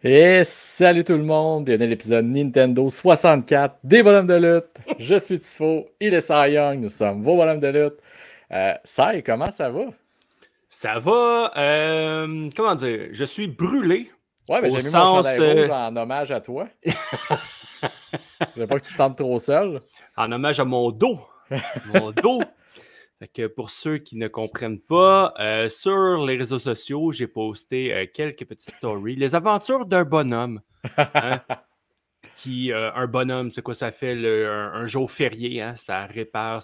Et salut tout le monde, bienvenue à l'épisode Nintendo 64 des bonhommes de lutte. Je suis Tifo, il est Cy Young, nous sommes vos bonhommes de lutte. Cy, comment ça va? Ça va, comment dire, je suis brûlé Ouais, mais au j'ai mis mon sens, chandail rouge en hommage à toi. Je veux pas que tu te sentes trop seul. en hommage à mon dos. Mon dos. Fait que pour ceux qui ne comprennent pas, sur les réseaux sociaux, j'ai posté quelques petites stories. Les aventures d'un bonhomme. Hein, un bonhomme, c'est quoi ça fait un jour férié? Hein, ça répare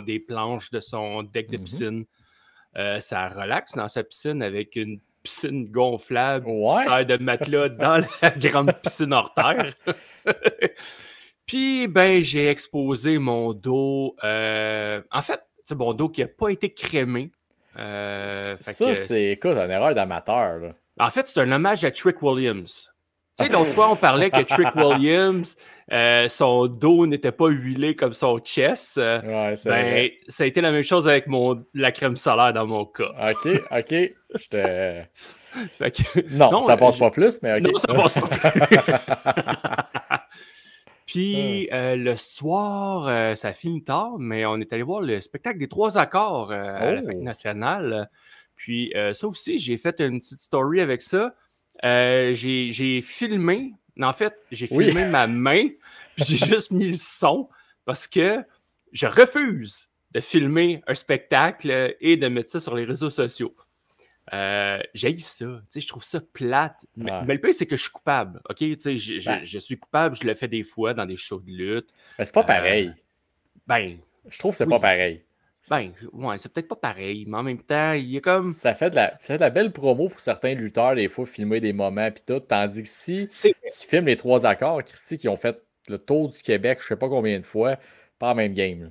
des planches de son deck de piscine. Ça relaxe dans sa piscine avec une piscine gonflable qui sert de matelas dans la grande piscine hors terre. Puis, ben, j'ai exposé mon dos. En fait, c'est mon dos qui n'a pas été crémé. C'est, écoute, une erreur d'amateur. Là. En fait, c'est un hommage à Trick Williams. Tu sais, l'autre fois, on parlait que Trick Williams, son dos n'était pas huilé comme son chest. Ouais, vrai. Ça a été la même chose avec la crème solaire dans mon cas. OK. Non, ça passe pas plus, mais OK. Non, ça passe pas plus. Puis le soir, ça finit tard, mais on est allé voir le spectacle des 3 accords à la Fête nationale. Puis ça aussi, j'ai fait une petite story avec ça. J'ai filmé, en fait, j'ai filmé ma main, puis j'ai juste mis le son parce que je refuse de filmer un spectacle et de mettre ça sur les réseaux sociaux. J'haïs ça, tu sais, je trouve ça plate. Mais le pire, c'est que je suis coupable, OK? Tu sais, je suis coupable, je le fais des fois dans des shows de lutte. Mais c'est pas pareil. Je trouve que c'est pas pareil. Ouais, c'est peut-être pas pareil, mais en même temps, il y a comme... Ça fait de la belle promo pour certains lutteurs, des fois, filmer des moments pis tout, tandis que si tu filmes les 3 accords, Christy, qui ont fait le tour du Québec, je sais pas combien de fois, pas la même game. Là.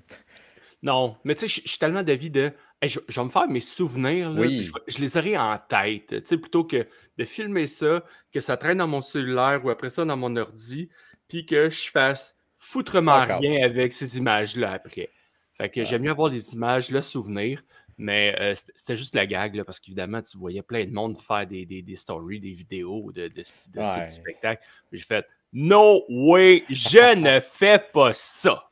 Non, mais tu sais, je suis tellement d'avis de... Hey, je vais me faire mes souvenirs, là, je les aurai en tête, tu sais, plutôt que de filmer ça, que ça traîne dans mon cellulaire ou après ça dans mon ordi, puis que je fasse foutrement rien avec ces images-là après. Fait que j'aime mieux avoir des images, le souvenir, mais c'était juste la gag, là, parce qu'évidemment, tu voyais plein de monde faire des stories, des vidéos de ce spectacle. J'ai fait « No way, je ne fais pas ça! »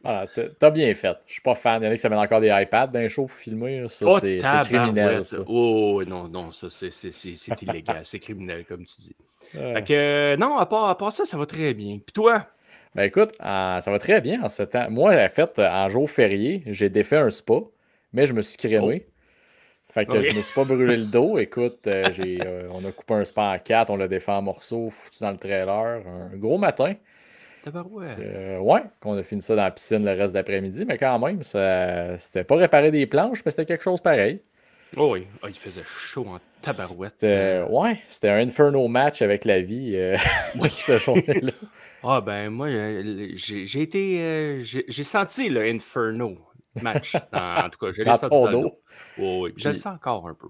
Voilà, t'as bien fait. Je suis pas fan. Il y en a qui s'amènent encore des iPads dans les shows pour filmer. Ça, c'est criminel. Ça. Oh, non, ça, c'est illégal. C'est criminel, comme tu dis. Fait que, non, à part ça, ça va très bien. Puis toi? Ben écoute, ça va très bien en ce temps. Moi, en fait, en jour férié, j'ai défait un spa, mais je me suis crémé. Fait que je me suis pas brûlé le dos. Écoute, on a coupé un spa en 4, on l'a défait en morceaux, foutu dans le trailer. Un gros matin. Ouais, qu'on a fini ça dans la piscine le reste d'après-midi, mais quand même, c'était pas réparer des planches, mais c'était quelque chose pareil. Oh oui, il faisait chaud en tabarouette. Ouais, c'était un Inferno match avec la vie cette journée-là. Ah ben moi, j'ai senti le Inferno match. En tout cas, je l'ai senti dans le dos. Oh, oui, je le sens encore un peu.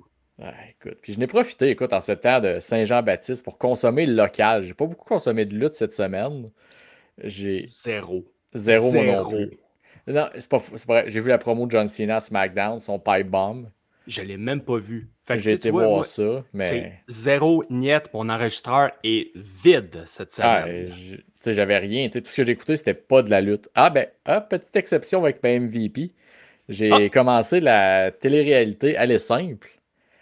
Écoute, puis je n'ai profité, écoute, en ce temps de Saint-Jean-Baptiste pour consommer le local. J'ai pas beaucoup consommé de lutte cette semaine. Zéro moi non plus. Non, c'est pas vrai. J'ai vu la promo de John Cena à SmackDown, son pipe bomb. Je l'ai même pas vu. J'ai été voir ça, mais... C'est zéro niet. Mon enregistreur est vide cette semaine. J'avais rien. Tout ce que j'ai écouté, c'était pas de la lutte. Petite exception avec ma MVP. J'ai commencé la télé-réalité Elle est simple.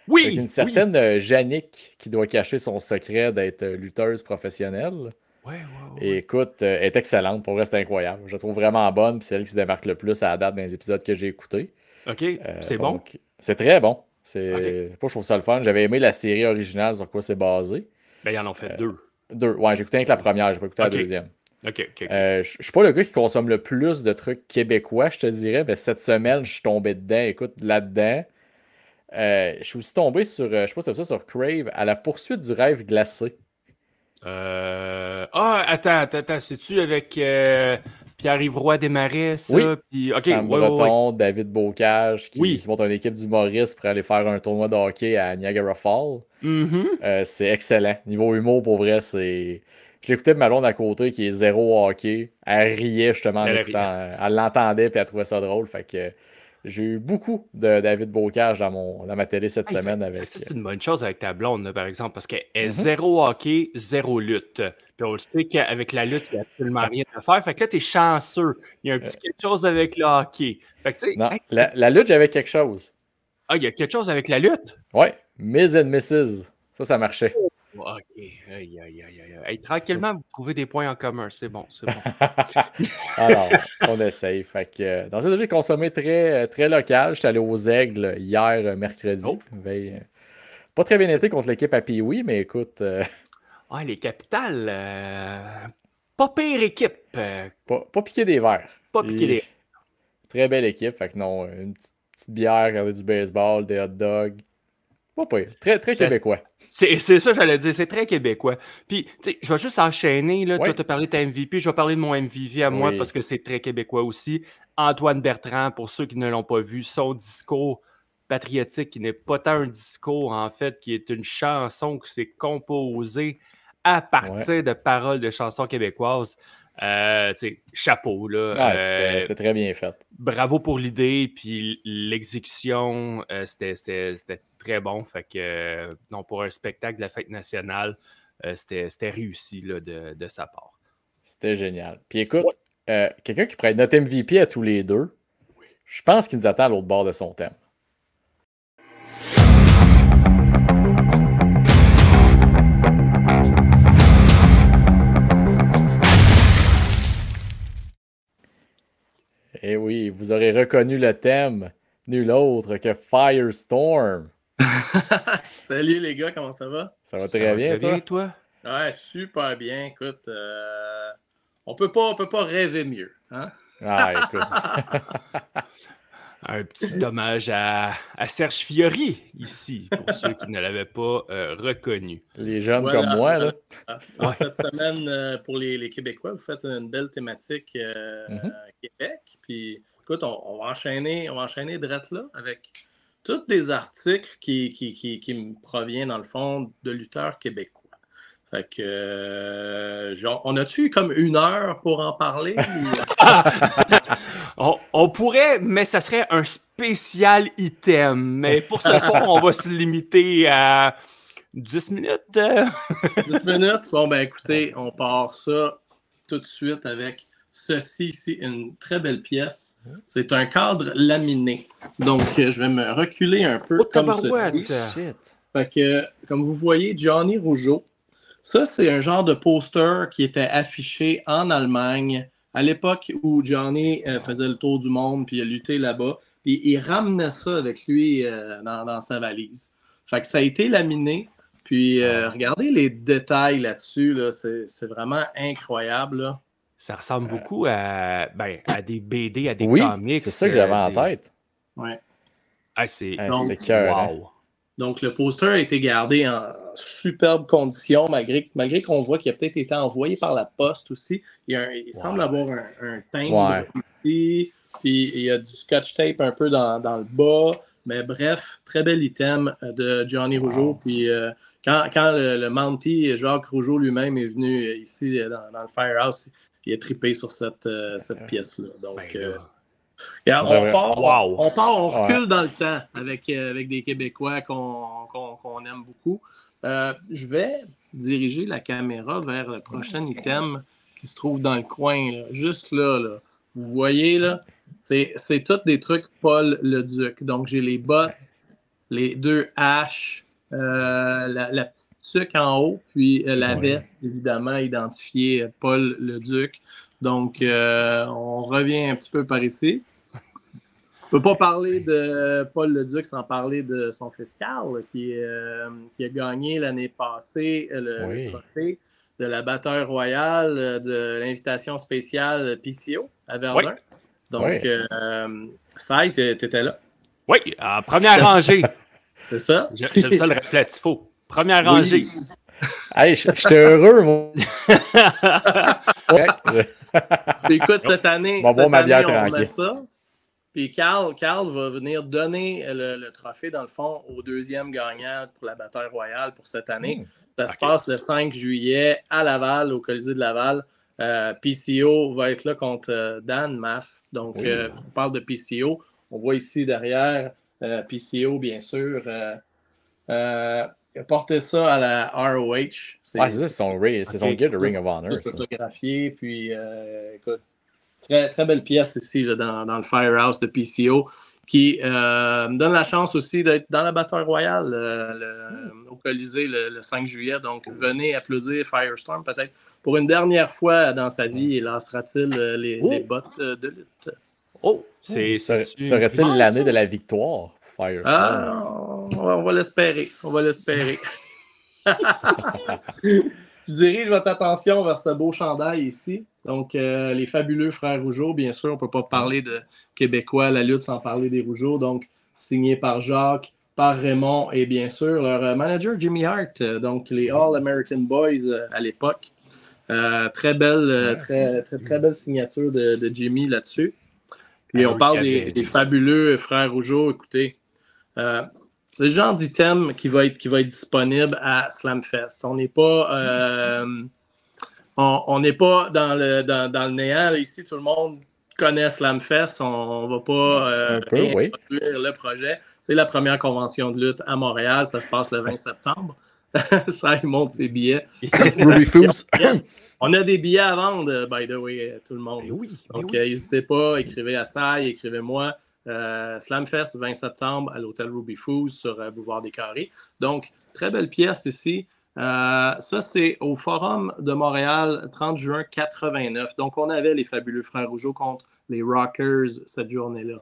Oui! Avec une certaine Yannick qui doit cacher son secret d'être lutteuse professionnelle. Ouais. Et écoute, elle est excellente. Pour vrai, c'est incroyable. Je la trouve vraiment bonne. Puis c'est elle qui se démarque le plus à la date dans les épisodes que j'ai écoutés. OK. C'est bon? C'est très bon. Je trouve ça le fun. J'avais aimé la série originale sur quoi c'est basé. Ben, ils en ont fait 2. Ouais, j'ai écouté avec la première. J'ai pas écouté la deuxième. OK. Je suis pas le gars qui consomme le plus de trucs québécois, je te dirais. Mais cette semaine, je suis tombé dedans. Écoute, là-dedans. Je suis aussi tombé sur, je sais pas si t'as vu ça, sur Crave, à la poursuite du rêve glacé. Attends, c'est-tu avec Pierre-Yves Roy Desmarais, ça? Oui, puis, Sam Breton, David Bocage, qui se monte une équipe d'humoristes pour aller faire un tournoi de hockey à Niagara Falls. C'est excellent. Niveau humour, pour vrai, c'est... Je l'écoutais de ma blonde à côté, qui est zéro hockey. Elle riait justement en écoutant. Elle l'entendait, puis elle trouvait ça drôle. Fait que J'ai eu beaucoup de David Bocage dans ma télé cette semaine. Avec... Ça, c'est une bonne chose avec ta blonde, là, par exemple, parce qu'elle est zéro hockey, zéro lutte. Puis on le sait qu'avec la lutte, il n'y a absolument rien à faire. Fait que là, t'es chanceux. Il y a un petit quelque chose avec le hockey. Fait que, non, la lutte, j'avais quelque chose. Ah, il y a quelque chose avec la lutte? Ouais, Miz and Mrs. Ça marchait. OK. Hey, tranquillement, vous trouvez des points en commun. C'est bon, c'est bon. Alors, on essaye. Fait que, dans ce j'ai consommé très, très local. J'étais allé aux Aigles hier, mercredi. Pas très bien été contre l'équipe à Pee-Wee, mais écoute... Ah, les Capitales, pas pire équipe. Pas piquer des verres. Pas piquer des... Très belle équipe. Fait que non, une petite bière, regarder du baseball, des hot dogs. Pas pire. Très, très québécois. C'est ça, j'allais dire. C'est très québécois. Puis, tu sais, je vais juste enchaîner. Là. Toi, tu as parlé de ta MVP. Je vais parler de mon MVP à moi parce que c'est très québécois aussi. Antoine Bertrand, pour ceux qui ne l'ont pas vu, son discours patriotique, qui n'est pas tant un discours, en fait, qui est une chanson qui s'est composée à partir de paroles de chansons québécoises. Chapeau, là. C'était très bien fait. Bravo pour l'idée, puis l'exécution, c'était très bon. Fait que, non, pour un spectacle de la Fête nationale, c'était réussi là, de sa part. C'était génial. Puis écoute, quelqu'un qui pourrait être notre MVP à tous les deux, je pense qu'il nous attend à l'autre bord de son thème. Eh oui, vous aurez reconnu le thème, nul autre que Firestorm. Salut les gars, comment ça va? Ça va très bien, toi? Ouais, super bien. Écoute, on peut pas rêver mieux, hein? Ah, écoute. Un petit hommage à Serge Fiori, ici, pour ceux qui ne l'avaient pas reconnu. Les jeunes comme moi, là. Cette semaine, pour les Québécois, vous faites une belle thématique Québec. Puis, écoute, on va enchaîner direct là avec tous des articles qui me proviennent, dans le fond, de lutteurs québécois. Fait que, on a-tu comme 1 heure pour en parler? On pourrait, mais ça serait un spécial item. Mais pour ce soir, on va se limiter à 10 minutes. 10 minutes? Bon, ben écoutez, on part ça tout de suite avec ceci ici, une très belle pièce. C'est un cadre laminé. Donc, je vais me reculer un peu comme ceci. Fait que, comme vous voyez, Johnny Rougeau, ça, c'est un genre de poster qui était affiché en Allemagne à l'époque où Johnny faisait le tour du monde puis il a lutté là-bas. Puis il ramenait ça avec lui dans sa valise. Fait que ça a été laminé. Puis regardez les détails là-dessus. Là, c'est vraiment incroyable. Là. Ça ressemble beaucoup à des BD, à des comics. C'est ça que j'avais en tête. Ouais. C'est wow. Donc, le poster a été gardé en superbe condition, malgré qu'on voit qu'il a peut-être été envoyé par la poste aussi. Il semble avoir un timbre ici, puis il y a du scotch tape un peu dans le bas. Mais bref, très bel item de Johnny Rougeau. Puis quand le Mountie, Jacques Rougeau lui-même, est venu ici dans le Firehouse, il a trippé sur cette pièce-là. Donc... on recule dans le temps avec des Québécois qu'on aime beaucoup. Je vais diriger la caméra vers le prochain item qui se trouve dans le coin, là, juste là. Vous voyez, là, c'est tous des trucs Paul Leduc. Donc, j'ai les bottes, les 2 haches, la petite tuque en haut, puis la veste, évidemment, identifiée Paul Leduc. Donc, on revient un petit peu par ici. On ne peut pas parler de Paul Leduc sans parler de son fils Carl, qui a gagné l'année passée le trophée de la bataille royale de l'invitation spéciale PCO à Verdun. Donc, Sai, tu étais là. Oui, en première rangée. C'est ça? J'aime ça le reflet Tifo. Première rangée. Hey, j'étais heureux, moi. Écoute, cette année, on met ça. Puis Carl va venir donner le trophée, dans le fond, au 2e gagnant pour la bataille royale pour cette année. Ça se passe le 5 juillet à Laval, au Colisée de Laval. PCO va être là contre Dan Maff. Donc, on parle de PCO. On voit ici derrière PCO, bien sûr. Il a porté ça à la ROH. C'est son gear de Ring of Honor. C'est photographié. Puis, écoute, très belle pièce ici là, dans le Firehouse de PCO qui me donne la chance aussi d'être dans la bataille royale au Colisée le 5 juillet. Donc, venez applaudir Firestorm peut-être pour une dernière fois dans sa vie. Et lancera-t-il les bottes de lutte? Serait-il l'année de la victoire, Firestorm? On va l'espérer. On va l'espérer. Je dirige votre attention vers ce beau chandail ici. Donc, les fabuleux frères Rougeau, bien sûr, on ne peut pas parler de Québécois à la lutte sans parler des Rougeau. Donc, signé par Jacques, par Raymond et bien sûr leur manager Jimmy Hart. Donc, les All-American Boys à l'époque. Très belle signature de Jimmy là-dessus. Puis, on parle des fabuleux frères Rougeau. Écoutez, c'est le genre d'item qui va être disponible à Slamfest. On n'est pas dans le néant. Là, ici, tout le monde connaît Slamfest. On ne va pas introduire le projet. C'est la première convention de lutte à Montréal. Ça se passe le 20 septembre. Ça, il monte ses billets. Ruby Foos. On a des billets à vendre, by the way, tout le monde. Donc, n'hésitez pas, écrivez à Sai, écrivez-moi. Slamfest, 20 septembre, à l'hôtel Ruby Foos sur Boulevard des Carrés. Donc, très belle pièce ici. Ça, c'est au Forum de Montréal, 30 juin 89. Donc, on avait les fabuleux frères Rougeau contre les Rockers cette journée-là.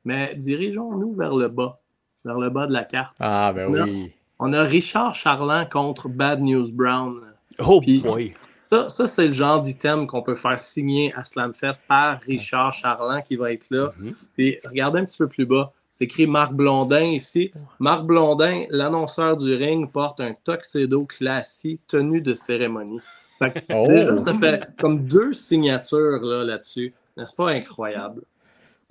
Mais dirigeons-nous vers le bas de la carte. Ah, ben oui. On a Richard Charland contre Bad News Brown. Oh boy! Ça, c'est le genre d'item qu'on peut faire signer à Slamfest par Richard Charland qui va être là. Puis regardez un petit peu plus bas. C'est écrit Marc Blondin ici. Marc Blondin, l'annonceur du ring, porte un tuxedo classique tenue de cérémonie. Déjà, ça fait comme 2 signatures là-dessus. N'est-ce pas incroyable?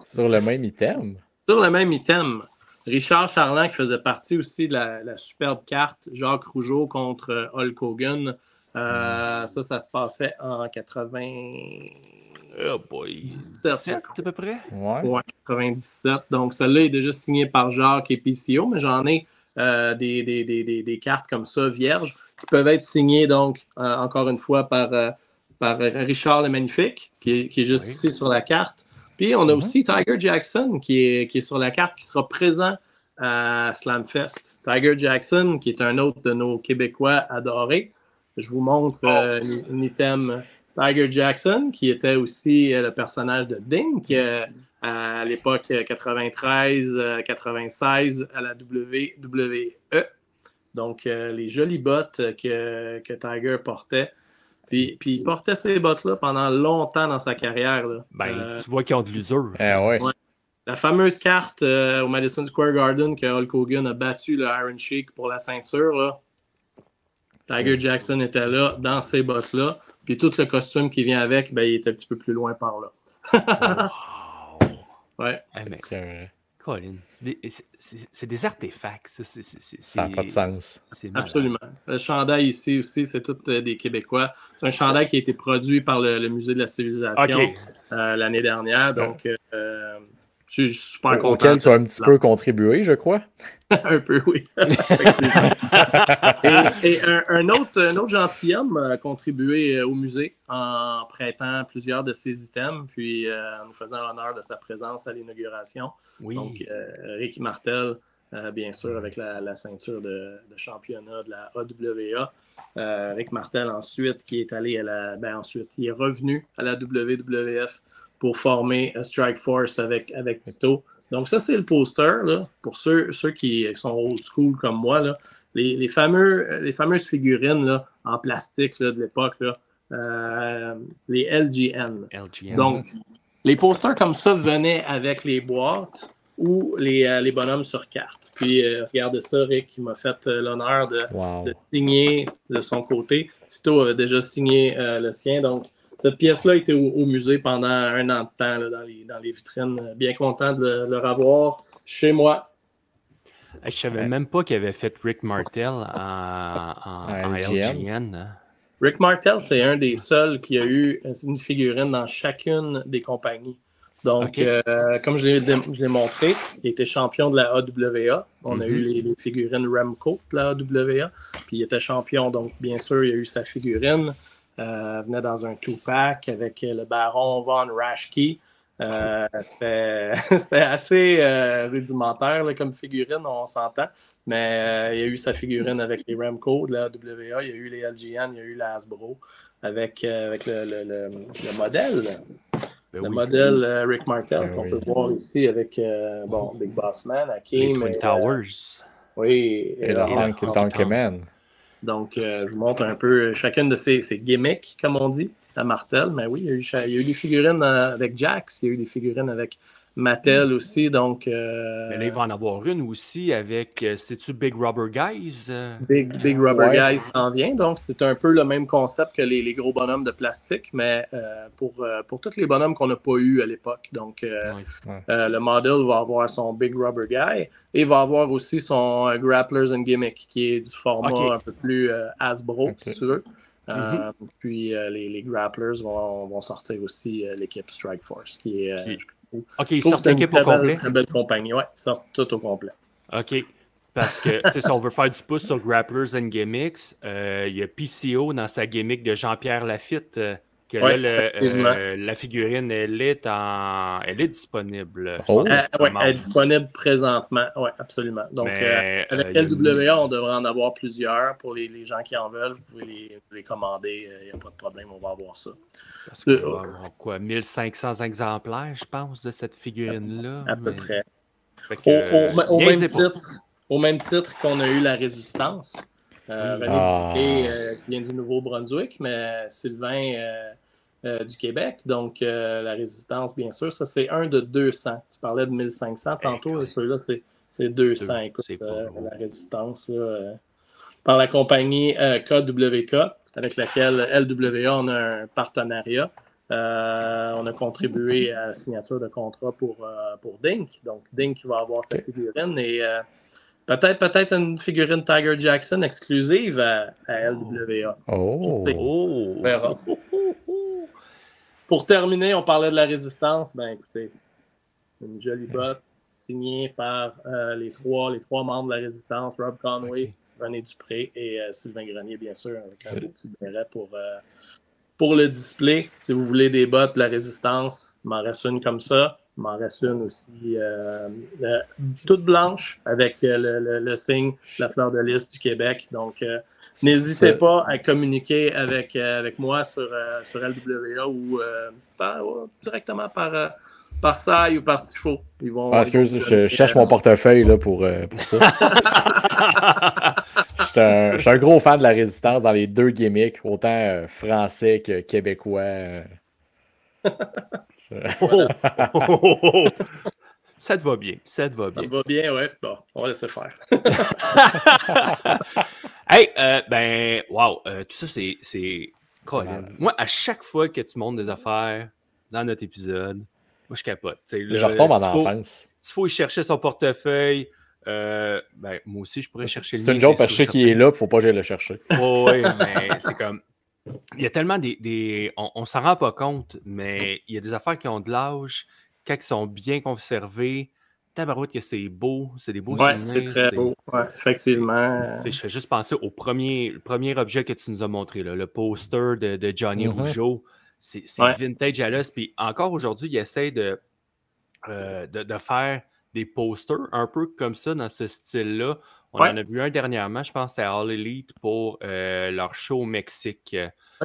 Sur le même item? Sur le même item. Richard Charland qui faisait partie aussi de la superbe carte Jacques Rougeau contre Hulk Hogan. Ça se passait en 97 à peu près. Ouais, 97. Donc, celle-là est déjà signée par Jacques et PCO, mais j'en ai des cartes comme ça, vierges, qui peuvent être signées, donc, encore une fois, par Richard le Magnifique, qui est juste ici sur la carte. Puis, on a aussi Tiger Jackson, qui est sur la carte, qui sera présent à Slamfest. Tiger Jackson, qui est un autre de nos Québécois adorés. Je vous montre un item Tiger Jackson, qui était aussi le personnage de Dink à l'époque 93-96 à la WWE. Donc, les jolies bottes que Tiger portait. Puis il portait ces bottes-là pendant longtemps dans sa carrière. Là. Tu vois qu'ils ont de l'usure. Ouais. La fameuse carte au Madison Square Garden que Hulk Hogan a battu le Iron Sheik pour la ceinture, là. Tiger Jackson était là, dans ces bottes-là. Puis tout le costume qui vient avec, il est un petit peu plus loin par là. Ouais. Colin, c'est des artefacts. Ça n'a pas de sens. Absolument. Le chandail ici aussi, c'est tout des Québécois. C'est un chandail qui a été produit par le Musée de la Civilisation l'année dernière. Donc, je suis super content. Auquel tu as un petit peu contribué, je crois. Un peu, oui. et un autre gentilhomme a contribué au musée en prêtant plusieurs de ses items, puis en nous faisant l'honneur de sa présence à l'inauguration. Oui. Donc, Ricky Martel, bien sûr, avec la ceinture de championnat de la AWA. Rick Martel, ensuite, qui est allé ensuite, il est revenu à la WWF pour former Strike Force avec Tito. Donc, ça, c'est le poster, là, pour ceux qui sont old school comme moi, là, les fameuses figurines là, en plastique là, de l'époque, là, les LGN. Donc, les posters comme ça venaient avec les boîtes ou les bonhommes sur carte. Puis, regardez ça, Rick, qui m'a fait l'honneur de signer de son côté. Tito avait déjà signé le sien, donc cette pièce-là était au musée pendant 1 an de temps là, dans les vitrines. Bien content de le revoir chez moi. Je ne savais même pas qu'il avait fait Rick Martel en LGN. Rick Martel, c'est un des seuls qui a eu une figurine dans chacune des compagnies. Donc, comme je l'ai montré, il était champion de la AWA. On a eu les figurines Remco de la AWA. Puis il était champion, donc bien sûr, il a eu sa figurine. Venait dans un 2-pack avec le baron Von Raschke. C'était assez rudimentaire là, comme figurine, on s'entend. Mais il y a eu sa figurine avec les Remco de la AWA. Il y a eu les LGN, il y a eu la Hasbro avec le modèle. Le modèle Rick Martel qu'on peut voir ici avec Big Boss Man, Hakim. Les Twin Towers. Oui. Et le Donkey Man. Donc, je vous montre un peu chacune de ces gimmicks, comme on dit, à Martel. Mais oui, il y a eu des figurines avec Jax, il y a eu des figurines avec Mattel aussi. Donc, mais là, il va en avoir une aussi avec, c'est-tu Big Rubber Guys? Big Rubber Guys s'en vient. Donc, c'est un peu le même concept que les gros bonhommes de plastique, mais pour tous les bonhommes qu'on n'a pas eu à l'époque. Donc, le model va avoir son Big Rubber Guy et va avoir aussi son Grapplers and Gimmick, qui est du format un peu plus Hasbro, si tu veux. Puis, les Grapplers vont sortir aussi l'équipe Strike Force, qui est... OK, ils sortent l'équipe au complet. Très belle compagnie, ouais, ils sortent tout au complet. OK. Parce que, tu sais, si on veut faire du pouce sur Grapplers and Gimmicks, il y a PCO dans sa gimmick de Jean-Pierre Lafitte, que là, la figurine, elle est disponible. Elle est disponible présentement, oui, absolument. Donc, avec LWA, on devrait en avoir plusieurs. Pour les gens qui en veulent, vous pouvez les commander, il n'y a pas de problème, on va avoir ça. Parce qu'on va avoir quoi, 1500 exemplaires, je pense, de cette figurine-là? À peu près. Que, au même titre qu'on a eu la Résistance. René Dupuis, qui vient du Nouveau-Brunswick, mais Sylvain du Québec. Donc, la Résistance, bien sûr, ça, c'est un de 200. Tu parlais de 1500 tantôt. Celui-là, c'est 200. Écoute, la Résistance, là, par la compagnie KWK, avec laquelle LWA, on a un partenariat. On a contribué à la signature de contrat pour Dink. Donc, Dink va avoir sa figurine et peut-être une figurine Tiger Jackson exclusive à LWA. On verra. Pour terminer, on parlait de la Résistance. Ben écoutez, une jolie botte signée par les trois membres de la Résistance, Rob Conway, René Dupré et Sylvain Grenier, bien sûr, avec un beau petit béret pour le display. Si vous voulez des bottes de la Résistance, il m'en reste une comme ça. Il m'en reste une aussi toute blanche avec le signe de la fleur de lys du Québec. Donc, n'hésitez pas à communiquer avec moi sur LWA ou directement par Saille ou par Tifo. Je cherche mon portefeuille là, pour ça. Je suis un gros fan de la Résistance dans les deux gimmicks, autant français que québécois. Ça te va bien, Ça te va bien, ouais. Bon, on va laisser faire. Hey, tout ça, c'est... Moi, à chaque fois que tu montes des affaires dans notre épisode, moi, je capote. Je retombe en enfance. Il faut y chercher son portefeuille. Moi aussi, je pourrais chercher le mien. C'est une joke parce que je sais qu'il est là, il ne faut pas que j'aille le chercher. Oui, mais c'est comme... Il y a tellement on s'en rend pas compte, mais il y a des affaires qui ont de l'âge, quand ils sont bien conservés. Tabarouette que c'est beau, c'est des beaux souvenirs. C'est très beau, effectivement. Je fais juste penser au premier objet que tu nous as montré, là, le poster de Johnny Rougeau. C'est vintage à l'os. Puis encore aujourd'hui, il essaie de faire des posters un peu comme ça, dans ce style-là. On en a vu un dernièrement, je pense que c'était All Elite pour leur show au Mexique.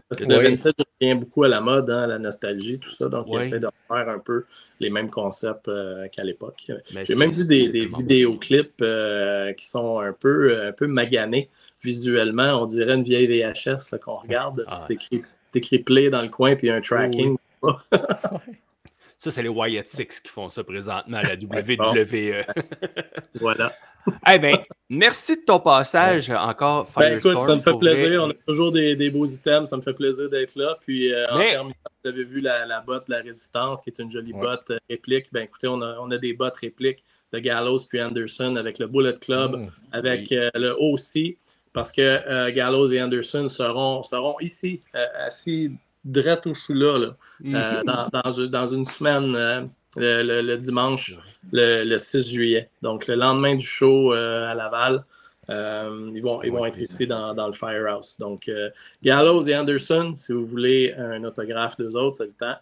Parce que le vintage revient beaucoup à la mode, à la nostalgie, tout ça. Donc, il essaie de faire un peu les mêmes concepts qu'à l'époque. J'ai même vu des vidéoclips qui sont un peu maganés visuellement. On dirait une vieille VHS qu'on regarde. C'est écrit Play dans le coin, puis il y a un tracking. Ça, c'est les Wyatt Six qui font ça présentement à la WWE. Voilà. Eh bien, merci de ton passage encore, Firestorm. Écoute, ça me fait plaisir. On a toujours des beaux items. Ça me fait plaisir d'être là. Puis, en termes, vous avez vu la botte de la Résistance, qui est une jolie botte réplique. Ben, écoutez, on a des bottes répliques de Gallows puis Anderson avec le Bullet Club, avec le OC, parce que Gallows et Anderson seront ici, assis direct au chou là, dans une semaine le dimanche, le 6 juillet. Donc, le lendemain du show à Laval, ils vont être ici dans le Firehouse. Donc, Gallows et Anderson, si vous voulez un autographe d'eux autres, c'est le temps.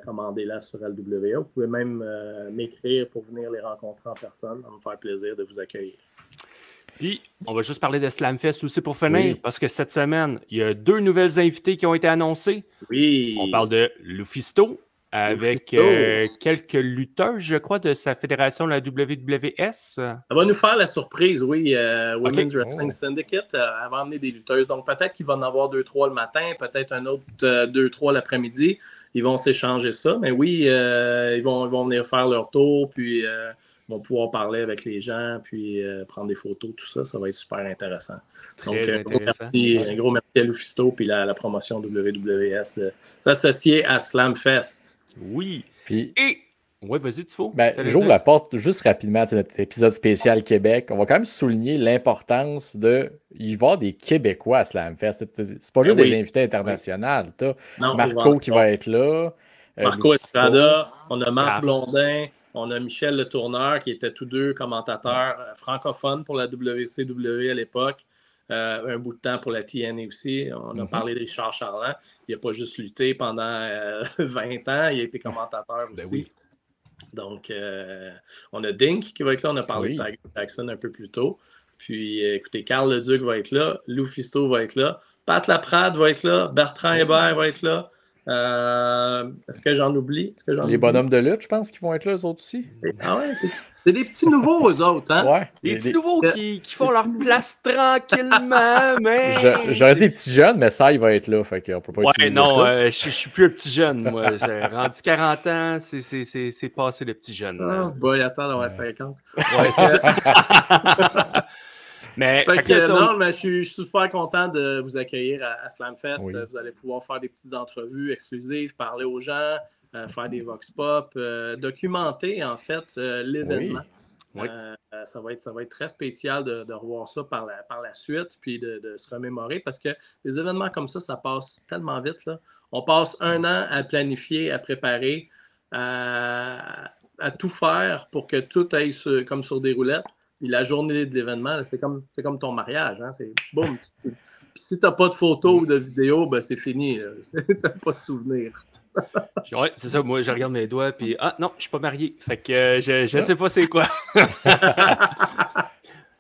Commandez-la sur LWA. Vous pouvez même m'écrire pour venir les rencontrer en personne. Ça va me faire plaisir de vous accueillir. Puis, on va juste parler de Slamfest aussi pour finir, parce que cette semaine, il y a 2 nouvelles invités qui ont été annoncées. Oui. On parle de Lufisto avec quelques lutteurs, je crois, de sa fédération, la WWS. Ça va nous faire la surprise, oui. Women's Wrestling Syndicate, elle va emmener des lutteuses. Donc, peut-être qu'il va en avoir 2-3 le matin, peut-être un autre 2-3 l'après-midi. Ils vont s'échanger ça. Mais oui, ils vont venir faire leur tour, puis... vont pouvoir parler avec les gens, puis prendre des photos, tout ça. Ça va être super intéressant. Donc, un gros merci à Lufisto puis la promotion WWS de s'associer à Slamfest. Oui. Puis, ouais, vas-y, Tifo. J'ouvre la porte juste rapidement à notre épisode spécial Québec. On va quand même souligner l'importance de y avoir des Québécois à Slamfest. C'est pas juste des invités internationaux. T'as Marco qui va être là. Marco Estrada, on a Marc Blondin. On a Michel Le Tourneur, qui étaient tous deux commentateurs francophones pour la WCW à l'époque. Un bout de temps pour la TNA aussi. On a parlé de Richard Charland. Il n'a pas juste lutté pendant 20 ans, il a été commentateur aussi. Oui. Donc, on a Dink qui va être là. On a parlé de Tiger Jackson un peu plus tôt. Puis, écoutez, Carl Leduc va être là. Lufisto va être là. Pat Laprade va être là. Bertrand Hébert va être là. Est-ce que j'en oublie? Les bonhommes de lutte, je pense qu'ils vont être là, eux autres aussi. Ah ouais, c'est des petits nouveaux, eux autres. Hein? Ouais, des petits nouveaux qui font leur place tranquillement, mais... J'aurais dit des petits jeunes, mais ça, il va être là, fait qu'on peut pas utiliser ça. Je suis plus un petit jeune, moi. J'ai rendu 40 ans, c'est passé le petit jeune. Ah, boy, attends d'avoir 50. Ouais, c'est ça. Mais, mais je suis super content de vous accueillir à Slamfest. Oui. Vous allez pouvoir faire des petites entrevues exclusives, parler aux gens, faire des vox pop, documenter en fait l'événement. Oui. Ça va être très spécial de revoir ça par la suite, puis de se remémorer, parce que les événements comme ça passe tellement vite. Là. On passe 1 an à planifier, à préparer, à tout faire pour que tout aille comme sur des roulettes. Puis la journée de l'événement, c'est comme ton mariage. Hein? C'est boum. Puis si tu n'as pas de photos ou de vidéos, ben c'est fini. Tu n'as pas de souvenirs. Ouais, c'est ça. Moi, je regarde mes doigts. Puis non, je ne suis pas marié. Fait que je ne sais pas c'est quoi.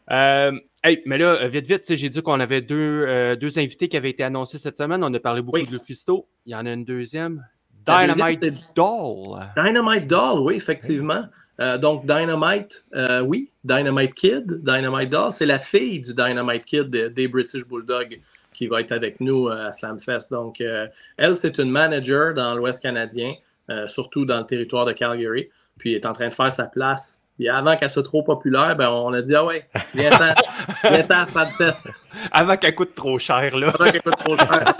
Mais là, vite, j'ai dit qu'on avait deux invités qui avaient été annoncés cette semaine. On a parlé beaucoup de Lufisto. Il y en a une deuxième. Dynamite Doll. Dynamite Doll, oui, effectivement. Donc, Dynamite, oui, Dynamite Kid, Dynamite Doll, c'est la fille du Dynamite Kid des British Bulldogs qui va être avec nous à Slamfest. Donc, elle, c'est une manager dans l'Ouest canadien, surtout dans le territoire de Calgary, puis elle est en train de faire sa place. Et avant qu'elle soit trop populaire, ben, on a dit, ah ouais, viens-t'en à Slamfest. Avant qu'elle coûte trop cher, là. Avant qu'elle coûte trop cher.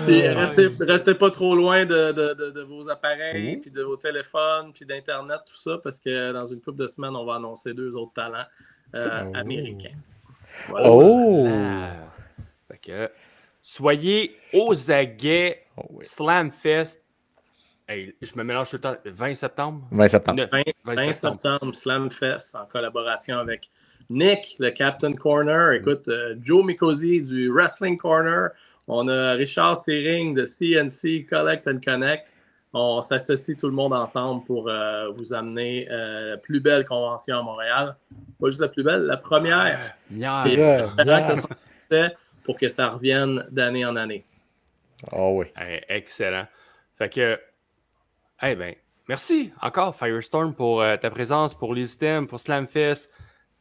Puis restez pas trop loin de vos appareils, puis de vos téléphones, puis d'Internet, tout ça, parce que dans une couple de semaines, on va annoncer 2 autres talents américains. Voilà. Fait que, soyez aux aguets, Slamfest. Hey, je me mélange tout le temps. 20 septembre? 20 septembre. 20 septembre, Slamfest, en collaboration avec Nick, le Captain Corner. Écoute, Joe Mikosi du Wrestling Corner. On a Richard Searing de CNC Collect and Connect. On s'associe tout le monde ensemble pour vous amener la plus belle convention à Montréal. Pas juste la plus belle, la première. Pour que ça revienne d'année en année. Oh oui. Hey, excellent. Fait que, merci encore, Firestorm, pour ta présence, pour les items, pour Slamfest,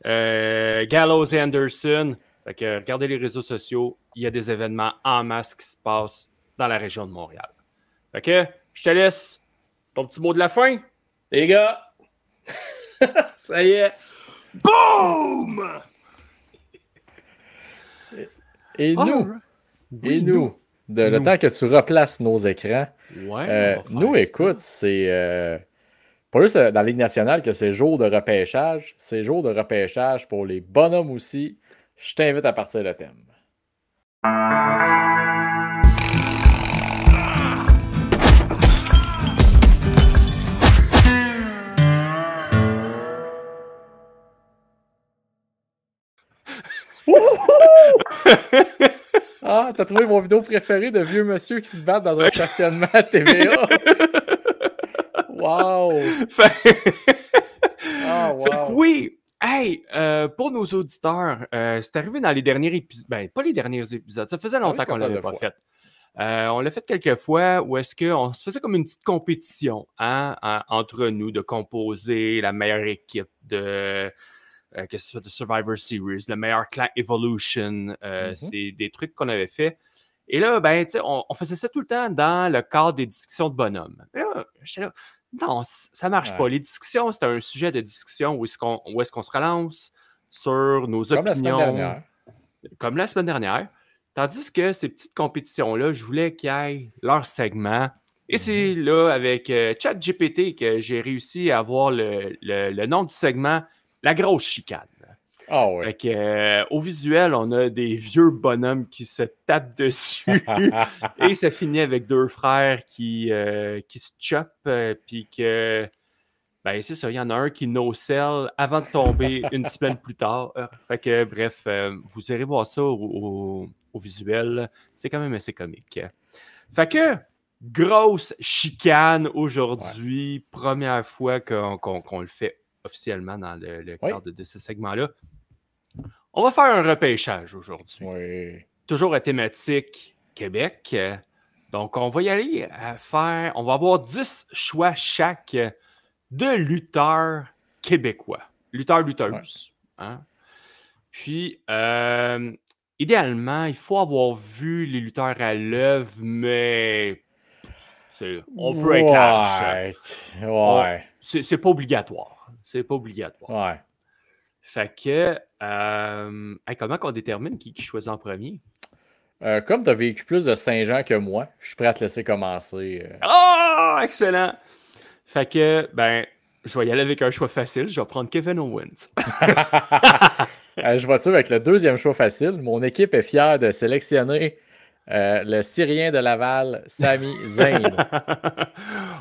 Gallows et Anderson. Fait que regardez les réseaux sociaux, il y a des événements en masse qui se passent dans la région de Montréal. Fait que je te laisse ton petit mot de la fin. Les gars, ça y est. Boum! Et nous, le temps que tu replaces nos écrans, nous, écoute, c'est pas juste dans la Ligue nationale que c'est jour de repêchage, c'est jour de repêchage pour les bonhommes aussi. Je t'invite à partir le thème. t'as trouvé mon vidéo préférée de vieux monsieur qui se battent dans un stationnement à TVA. Wow! Wow. Fait que oui! Hey, pour nos auditeurs, c'est arrivé dans les derniers épisodes. Ben, pas les derniers épisodes. Ça faisait longtemps qu'on l'avait pas fait. On l'a fait quelques fois où est-ce qu'on se faisait comme une petite compétition entre nous de composer la meilleure équipe de que ce soit de Survivor Series, le meilleur clan Evolution. C'est des trucs qu'on avait fait. Et là, ben, tu sais, on faisait ça tout le temps dans le cadre des discussions de bonhomme. Et là, j'étais là, non, ça marche pas. Les discussions, c'est un sujet de discussion où est-ce qu'on se relance sur nos opinions. Comme la semaine dernière. Tandis que ces petites compétitions-là, je voulais qu'ils aient leur segment. Et c'est là, avec ChatGPT, que j'ai réussi à avoir le nom du segment « La grosse chicane ». Ah ouais. Fait que, au visuel, on a des vieux bonhommes qui se tapent dessus. Et ça finit avec deux frères qui se chopent. Puis que, ben c'est ça, il y en a un qui no-sell avant de tomber une semaine plus tard. Fait que, bref, vous irez voir ça au visuel. C'est quand même assez comique. Fait que, grosse chicane aujourd'hui. Première fois qu'on le fait officiellement dans le cadre de ce segment-là. On va faire un repêchage aujourd'hui. Oui. Toujours à thématique Québec. Donc, on va y aller on va avoir 10 choix chaque de lutteurs québécois. Lutteurs-lutteuses. Ouais. Hein? Puis, idéalement, il faut avoir vu les lutteurs à l'œuvre, mais on peut être large. Ouais. C'est pas obligatoire. C'est pas obligatoire. Ouais. Fait que, comment qu'on détermine qui choisit en premier? Comme tu as vécu plus de Saint-Jean que moi, je suis prêt à te laisser commencer. Oh, excellent! Fait que, ben, je vais y aller avec un choix facile. Je vais prendre Kevin Owens. Je vois-tu avec le deuxième choix facile. Mon équipe est fière de sélectionner le Syrien de Laval, Sami Zayn.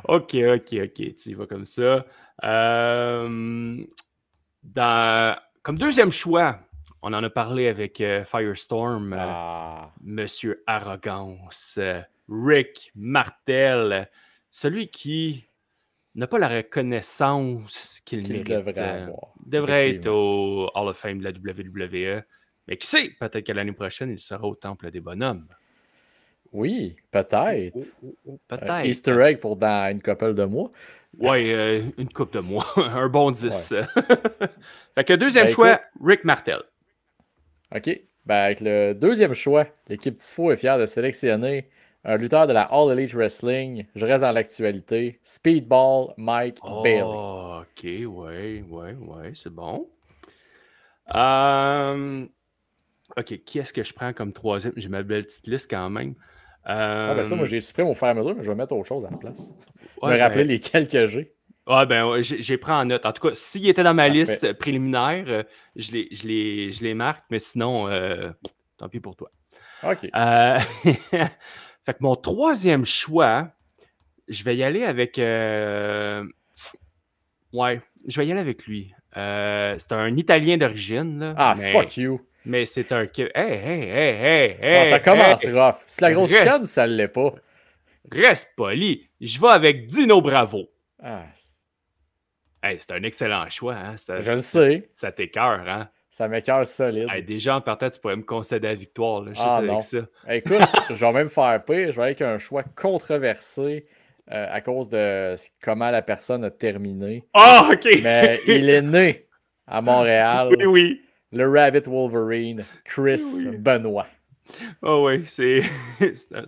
OK. Tu y vas comme ça. Comme deuxième choix, on en a parlé avec Firestorm, Monsieur Arrogance, Rick Martel, celui qui n'a pas la reconnaissance qu'il mérite. Devrait être au Hall of Fame de la WWE. Mais qui sait, peut-être qu'à l'année prochaine, il sera au Temple des Bonhommes. Oui, peut-être. Peut-être. Easter egg pour dans une couple de mois. Oui, une couple de mois. Un bon 10. Ouais. Fait que deuxième choix, Rick Martel. OK. Ben, avec le deuxième choix, l'équipe Tifo est fière de sélectionner un lutteur de la All Elite Wrestling. Je reste dans l'actualité. Speedball Mike Bailey. OK, ouais, c'est bon. OK, qui est-ce que je prends comme troisième? J'ai ma belle petite liste quand même. Ben ça, moi, j'ai supprimé au fur et à mesure, mais je vais mettre autre chose à la place. Me rappeler lesquels que j'ai. J'ai pris en note. En tout cas, s'il était dans ma liste préliminaire, je les marque, mais sinon, tant pis pour toi. OK. Fait que mon troisième choix, je vais y aller avec... je vais y aller avec lui. C'est un Italien d'origine. Fuck you. Mais c'est un... Hey, ça commence rough. C'est la grosse chicane ou ça ne l'est pas? Reste poli. Je vais avec Dino Bravo. C'est un excellent choix. Hein? Je le sais. Ça t'écœure, hein? Ça m'écœure solide. Déjà, en partant, tu pourrais me concéder la victoire. Là, juste avec ça. Écoute, je vais même faire pire. Je vais avec un choix controversé à cause de comment la personne a terminé. OK! Mais il est né à Montréal. Oui. Le Rabbit Wolverine, Chris Benoit. C'est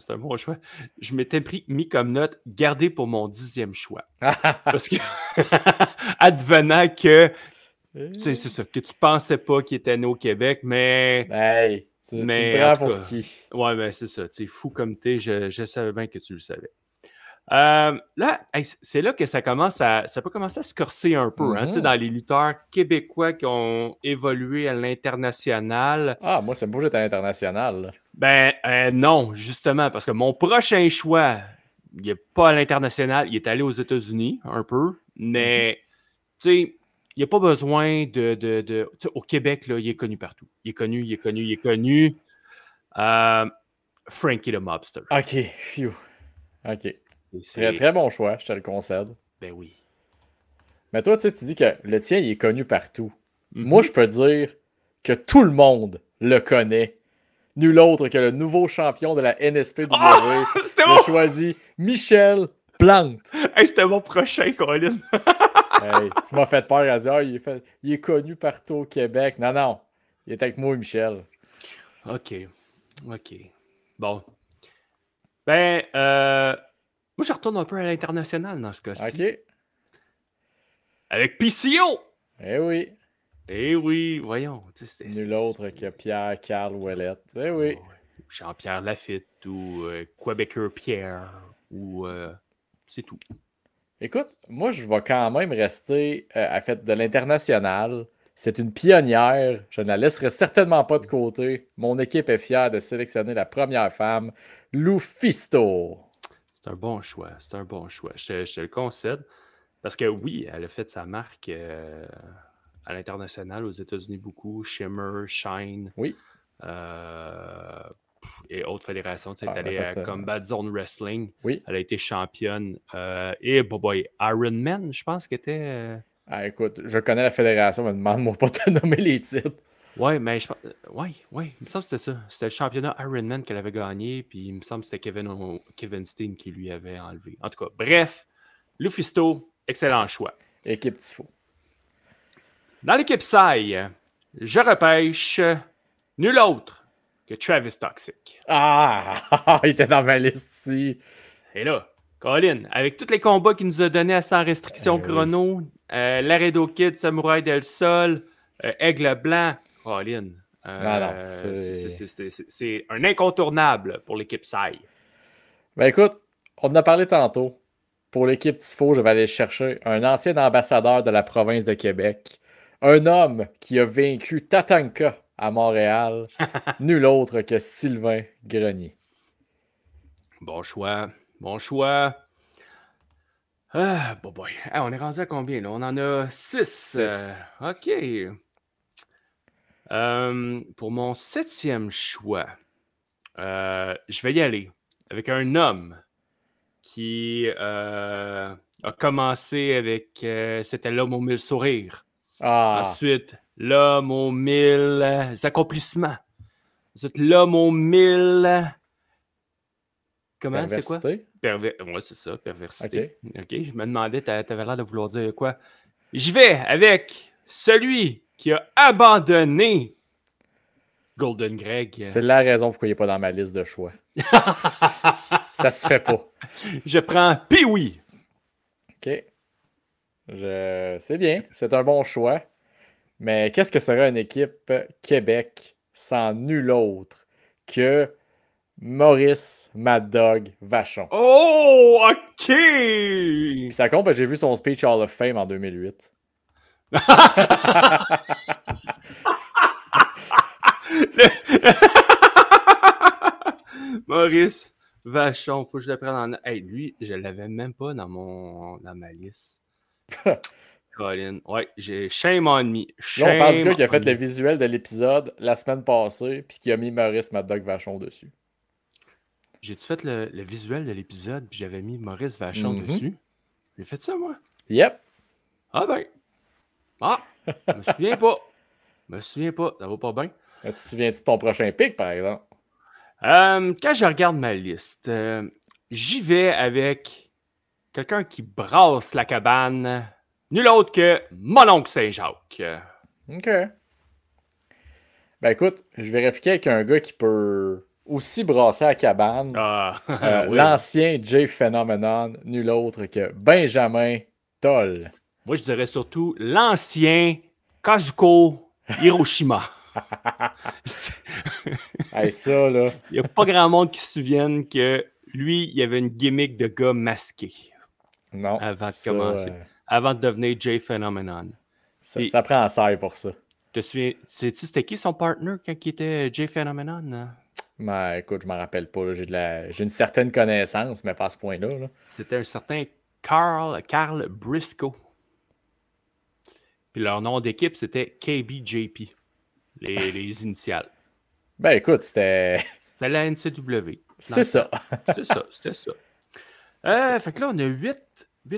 un bon choix. Je m'étais mis comme note garder pour mon 10e choix. Parce que, advenant que, c'est ça, que tu pensais pas qu'il était né au Québec, mais... Hey, tu me prends pour qui? Ouais, ben c'est ça. Tu es fou comme t'es, je savais bien que tu le savais. Là, c'est là que ça peut commencer à se corser un peu, hein, dans les lutteurs québécois qui ont évolué à l'international. Moi, c'est beau, j'étais à l'international. Ben, non, justement, parce que mon prochain choix, il n'est pas à l'international, il est allé aux États-Unis un peu, mais, tu sais, il n'y a pas besoin au Québec, là, il est connu partout. Il est connu. Frankie the Mobster. OK, phew. OK. C'est Très, très bon choix, je te le concède. Ben oui. Mais toi, tu sais, tu dis que le tien, il est connu partout. Mhm. Moi, je peux dire que tout le monde le connaît. Nul autre que le nouveau champion de la NSPW. C'était Il a choisi Michel Plante. Hey, c'était mon prochain, Colin. Hey, tu m'as fait peur à dire il est connu partout au Québec. Non, non. Il est avec moi, Michel. OK. Bon. Ben, moi, je retourne un peu à l'international dans ce cas-ci. OK. Avec PCO! Eh oui. Eh oui, voyons. Nul autre que Pierre-Carl Ouellette. Eh oui. Jean-Pierre Lafitte ou Québécois Pierre ou c'est tout. Écoute, moi, je vais quand même rester à fait de l'international. C'est une pionnière. Je ne la laisserai certainement pas de côté. Mon équipe est fière de sélectionner la première femme, Lou Fisto. C'est un bon choix. Je te le concède. Parce que oui, elle a fait sa marque à l'international, aux États-Unis beaucoup. Shimmer, Shine. Oui. Et autres fédérations. Tu sais, elle est elle a allée fait, à Combat Zone Wrestling. Oui. Elle a été championne. Et Iron Man, je pense qu'elle était. Ah, écoute, je connais la fédération, mais demande-moi pas de nommer les titres. Ouais, mais je pense. Ouais, il me semble que c'était ça. C'était le championnat Ironman qu'elle avait gagné, puis il me semble que c'était Kevin Steen qui lui avait enlevé. En tout cas, bref, Lufisto, excellent choix. Équipe Tifo. Dans l'équipe Sai, je repêche nul autre que Travis Toxic. Ah! Il était dans ma liste ici. Et là, Colin, avec tous les combats qu'il nous a donnés à sans restriction chrono, Laredo Kid, Samouraï del Sol, Aigle Blanc, Colin. C'est un incontournable pour l'équipe Sai. Ben écoute, on en a parlé tantôt. Pour l'équipe Tifo, je vais aller chercher un ancien ambassadeur de la province de Québec. Un homme qui a vaincu Tatanka à Montréal. Nul autre que Sylvain Grenier. Bon choix. Ah, boy. Ah, on est rendu à combien, là? On en a 6. OK. Pour mon 7e choix, je vais y aller avec un homme qui a commencé avec... c'était l'homme aux 1000 sourires. Ah. Ensuite, l'homme aux 1000 accomplissements. Ensuite, l'homme aux 1000... Comment, c'est quoi? Ouais, c'est ça, perversité. OK, je me demandais, t'avais l'air de vouloir dire quoi? J'y vais avec celui qui a abandonné Golden Greg. C'est la raison pourquoi il n'est pas dans ma liste de choix. Ça se fait pas. Je prends Pee-Wee. OK. C'est bien, c'est un bon choix. Mais qu'est-ce que serait une équipe Québec sans nul autre que Maurice Mad Dog Vachon? Oh, OK! Puis ça compte, j'ai vu son speech Hall of Fame en 2008. Maurice Vachon, faut que je le prenne en... Hey, lui, je l'avais même pas dans ma liste. Colin, ouais, j'ai shame on me. Là, on parle du gars qui a fait le visuel de l'épisode la semaine passée, puis qui a mis Maurice Mad Dog Vachon dessus. J'ai-tu fait le visuel de l'épisode, puis j'avais mis Maurice Vachon dessus? J'ai fait ça, moi? Yep. Ah ben. Ah, je me souviens pas. Ça va pas bien. Tu te souviens-tu de ton prochain pick, par exemple? Quand je regarde ma liste, j'y vais avec quelqu'un qui brasse la cabane. Nul autre que mon oncle Saint-Jacques. OK. Ben écoute, je vais répliquer avec un gars qui peut aussi brasser la cabane. Oui. L'ancien Jay Phenomenon, nul autre que Benjamin Toll. Moi, je dirais surtout l'ancien Kazuko Hiroshima. Hey, ça, là. Il n'y a pas grand monde qui se souvienne que lui, il avait une gimmick de gars masqué. Non. Avant de commencer. Avant de devenir Jay Phenomenon. Ça prend un serre pour ça. Te souviens, sais-tu c'était qui son partner quand il était Jay Phenomenon? Ben, écoute, je m'en rappelle pas. J'ai une certaine connaissance, mais pas à ce point-là. Là. C'était un certain Carl Briscoe. Puis leur nom d'équipe, c'était KBJP. Les initiales. Ben, écoute, c'était C'était la NCW. C'est ça. C'est ça, c'était ça. Fait que là, on a 8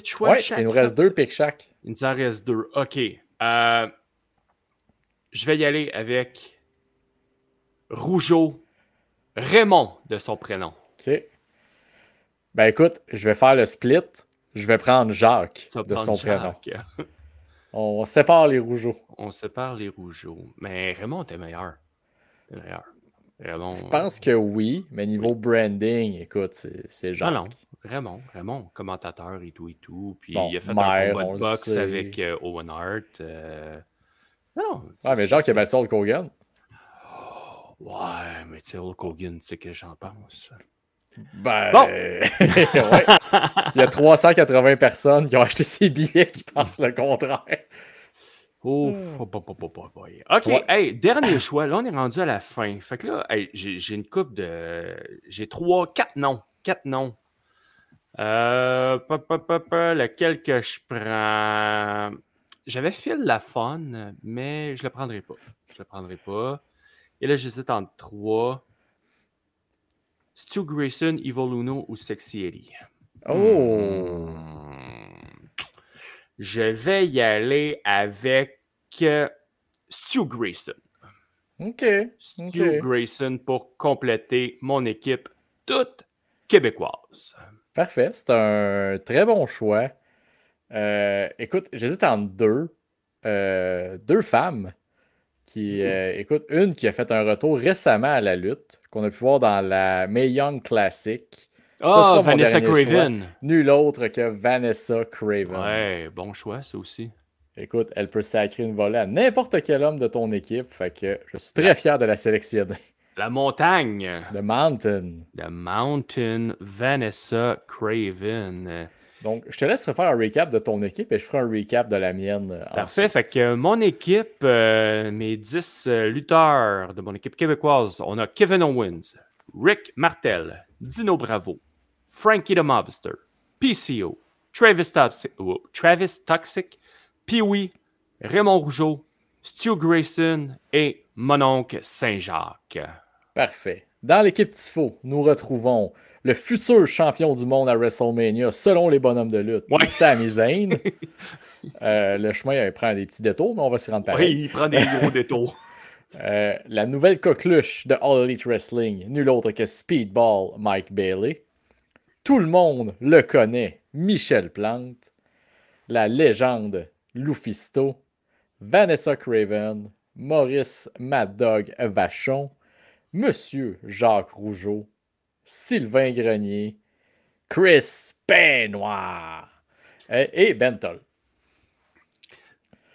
choix Ouais, chaque. il nous reste 2 pics chaque. Il nous en reste 2. OK. Je vais y aller avec Rougeau Raymond de son prénom. OK. Ben écoute, je vais faire le split. Je vais prendre Jacques de son prénom. On sépare les Rougeaux. On sépare les Rougeaux. Mais Raymond était meilleur. Raymond, je pense que oui, mais niveau branding, écoute, c'est Jacques. Non, Raymond, commentateur et tout. Puis bon, il a fait maire, un combat de boxe avec Owen Hart. Non. Mais Jacques a battu Hulk Hogan. Ouais, mais tu sais, Hulk Hogan, tu sais que j'en pense. Ben, bon. ouais. Il y a 380 personnes qui ont acheté ces billets qui pensent le contraire. Oh, boy. OK, ouais. Hey, dernier choix. Là, on est rendu à la fin. Fait que là, hey, j'ai une coupe de... J'ai 4 noms. 4 noms. Lequel que je prends? J'avais Phil Lafon, mais je le prendrai pas. Et là, j'hésite entre 3. Stu Grayson, Evil Uno ou Sexy Eddie? Oh! Je vais y aller avec Stu Grayson. OK. Stu Grayson pour compléter mon équipe toute québécoise. Parfait. C'est un très bon choix. Écoute, j'hésite entre 2 femmes. Écoute, une qui a fait un retour récemment à la lutte, qu'on a pu voir dans la Mae Young Classic. Vanessa Craven. Nul autre que Vanessa Craven. Ouais, bon choix, ça aussi. Écoute, elle peut sacrer une volée à n'importe quel homme de ton équipe, fait que je suis très fier de la sélectionner. La montagne. The Mountain. The Mountain, Vanessa Craven. Donc, je te laisse refaire un recap de ton équipe et je ferai un recap de la mienne. Parfait. Fait que mon équipe, mes 10 lutteurs de mon équipe québécoise, on a Kevin Owens, Rick Martel, Dino Bravo, Frankie the Mobster, PCO, Travis Toxic, Pee-Wee, Raymond Rougeau, Stu Grayson et mon oncle Saint-Jacques. Parfait. Dans l'équipe Tifo, nous retrouvons le futur champion du monde à WrestleMania, selon les bonhommes de lutte, Sami Zayn. Le chemin, il prend des petits détours, mais on va s'y rendre pareil. Oui, il prend des gros détours. La nouvelle coqueluche de All Elite Wrestling, nul autre que Speedball Mike Bailey. Tout le monde le connaît, Michel Plante. La légende Lufisto. Vanessa Craven. Maurice Mad Dog Vachon. Monsieur Jacques Rougeau. Sylvain Grenier, Chris Benoit et Bentol.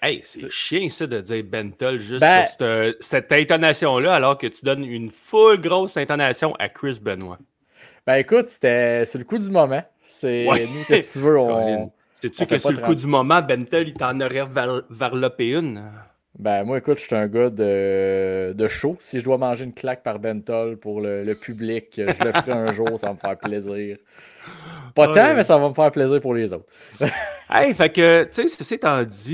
Hey, c'est chiant ça de dire Bentol juste sur cette intonation-là alors que tu donnes une full grosse intonation à Chris Benoit. Ben écoute, c'était sur le coup du moment. C'est nous, qu'est-ce que tu veux, sais-tu que sur le coup du moment, Bentol, il t'en aurait varlopé une? Ben moi, écoute, je suis un gars de show. Si je dois manger une claque par Bentol pour le public, je le ferai un jour, ça va me faire plaisir. Pas tant, mais ça va me faire plaisir pour les autres. Hey, fait que, tu sais, c'est étant dit...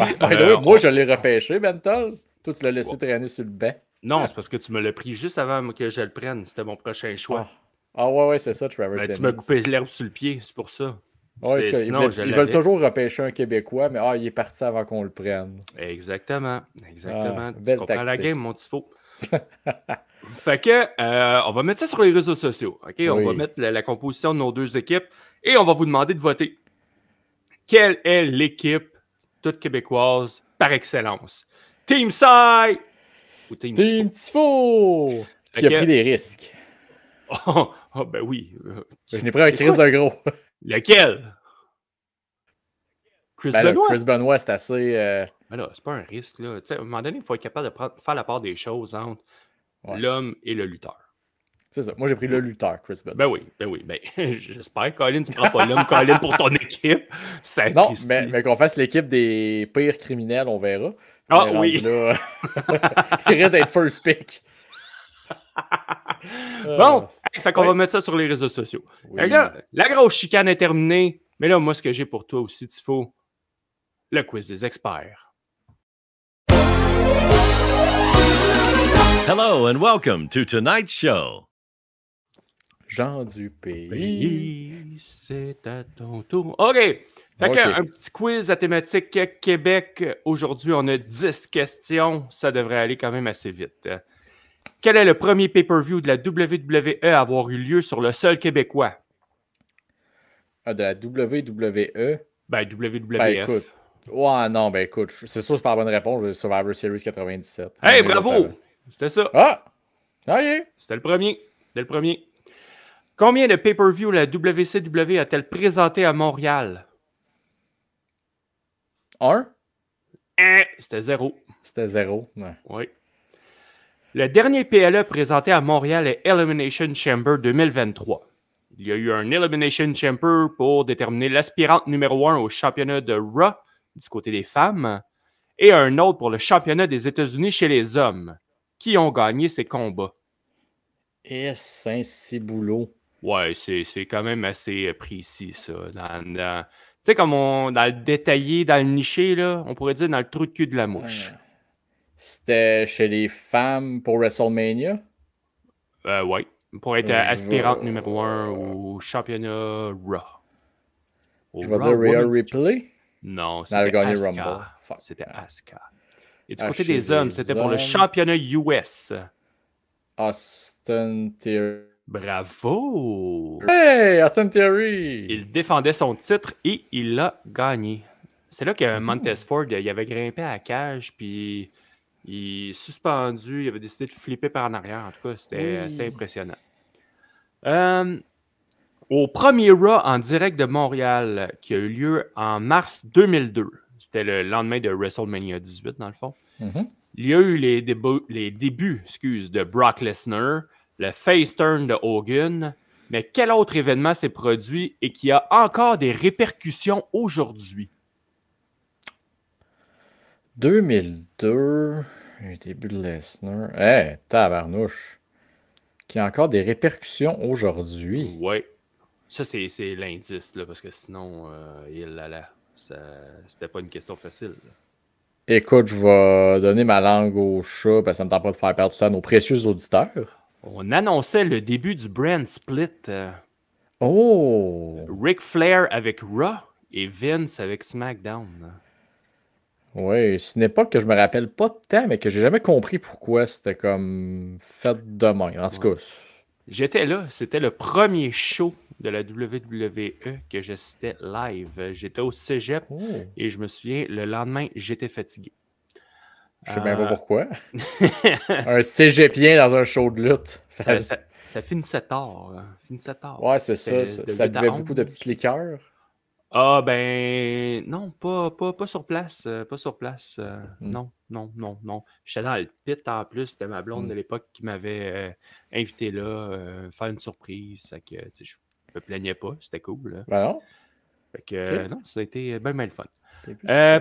moi, je l'ai repêché, Bentol. Toi, tu l'as laissé traîner sur le banc. Non, c'est parce que tu me l'as pris juste avant que je le prenne. C'était mon prochain choix. Ouais, c'est ça, Trevor Timmins. Tu m'as coupé l'herbe sur le pied, c'est pour ça. Ouais, ils veulent toujours repêcher un Québécois, mais il est parti avant qu'on le prenne. Exactement. Tu comprends tactique. la game, mon tifo. Fait que, on va mettre ça sur les réseaux sociaux. Okay? On va mettre la composition de nos 2 équipes et on va vous demander de voter. Quelle est l'équipe toute québécoise par excellence? Team Sai ou Team Tifo? Qui a pris des risques. Ben oui. Je n'ai pris un Chris de gros. Lequel? Chris Benoit? Chris Benoit, c'est assez... Mais là, c'est pas un risque. Là. À un moment donné, il faut être capable de faire la part des choses entre l'homme et le lutteur. C'est ça. Moi, j'ai pris le lutteur, Chris Benoit. Ben oui. J'espère, Colin, tu ne prends pas l'homme, Colin, pour ton équipe. Non, mais qu'on fasse l'équipe des pires criminels, on verra. Oui. Là, il risque d'être first pick. Bon, fait qu'on va mettre ça sur les réseaux sociaux. Là, la grosse chicane est terminée. Mais là, moi, ce que j'ai pour toi aussi, Tifo, le quiz des experts. Hello and welcome to tonight's show. Gens du pays. C'est à ton tour. OK. Fait qu'un petit quiz à thématique Québec. Aujourd'hui, on a 10 questions. Ça devrait aller quand même assez vite. Quel est le premier pay-per-view de la WWE à avoir eu lieu sur le sol québécois? Ah, de la WWE? Ben, WWF. Ben, écoute. Ouais, non, ben écoute, c'est sûr que c'est pas la bonne réponse. Je vais Survivor Series 97. Hey, bravo! C'était ça. Ah! OK. C'était le premier. Combien de pay-per-view la WCW a-t-elle présenté à Montréal? 1? C'était 0. C'était 0. Ouais. Oui. Le dernier PLE présenté à Montréal est Elimination Chamber 2023. Il y a eu un Elimination Chamber pour déterminer l'aspirante numéro 1 au championnat de Raw du côté des femmes et un autre pour le championnat des États-Unis chez les hommes. Qui ont gagné ces combats? Et Saint-Ciboulot. Ouais, c'est quand même assez précis, ça. Tu sais, comme dans le détaillé, dans le niché, là, on pourrait dire dans le trou de cul de la mouche. C'était chez les femmes pour WrestleMania? Ouais. Pour être aspirante numéro 1 au championnat Raw. Je vais dire Rhea Ripley? Non, c'était Asuka. C'était Asuka. Et du côté des hommes, c'était pour le championnat US. Austin Theory. Bravo! Hey, Austin Theory! Il défendait son titre et il l'a gagné. C'est là que Montez Ford, il avait grimpé à la cage, puis il est suspendu, il avait décidé de flipper par en arrière. En tout cas, c'était assez impressionnant. Au premier Raw en direct de Montréal, qui a eu lieu en mars 2002, c'était le lendemain de WrestleMania 18, dans le fond, il y a eu les débuts de Brock Lesnar, le face turn de Hogan, mais quel autre événement s'est produit et qui a encore des répercussions aujourd'hui? 2002, le début de Lesnar. Hey, tabarnouche. Qui a encore des répercussions aujourd'hui. Oui. Ça, c'est l'indice, là, parce que sinon, c'était pas une question facile. Là. Écoute, je vais donner ma langue au chat, parce que ça ne me tente pas de faire perdre tout ça à nos précieux auditeurs. On annonçait le début du brand split. Oh! Ric Flair avec Raw et Vince avec SmackDown. Oui, c'est une époque que je me rappelle pas de temps, mais que j'ai jamais compris pourquoi c'était comme fait de même. En tout cas. J'étais là, c'était le premier show de la WWE que j'assistais live. J'étais au cégep et je me souviens, le lendemain, j'étais fatigué. Je sais même pas pourquoi. Un cégepien dans un show de lutte. Ça finissait tard. Ouais, c'est ça. Ça buvait beaucoup de petites liqueurs. Ah, ben, non, pas sur place. Pas sur place. Non. J'étais dans le pit en plus. C'était ma blonde de l'époque qui m'avait invité là, faire une surprise. Fait que, je me plaignais pas. C'était cool. Là. Ben non. Fait que, non, ça a été bien le fun.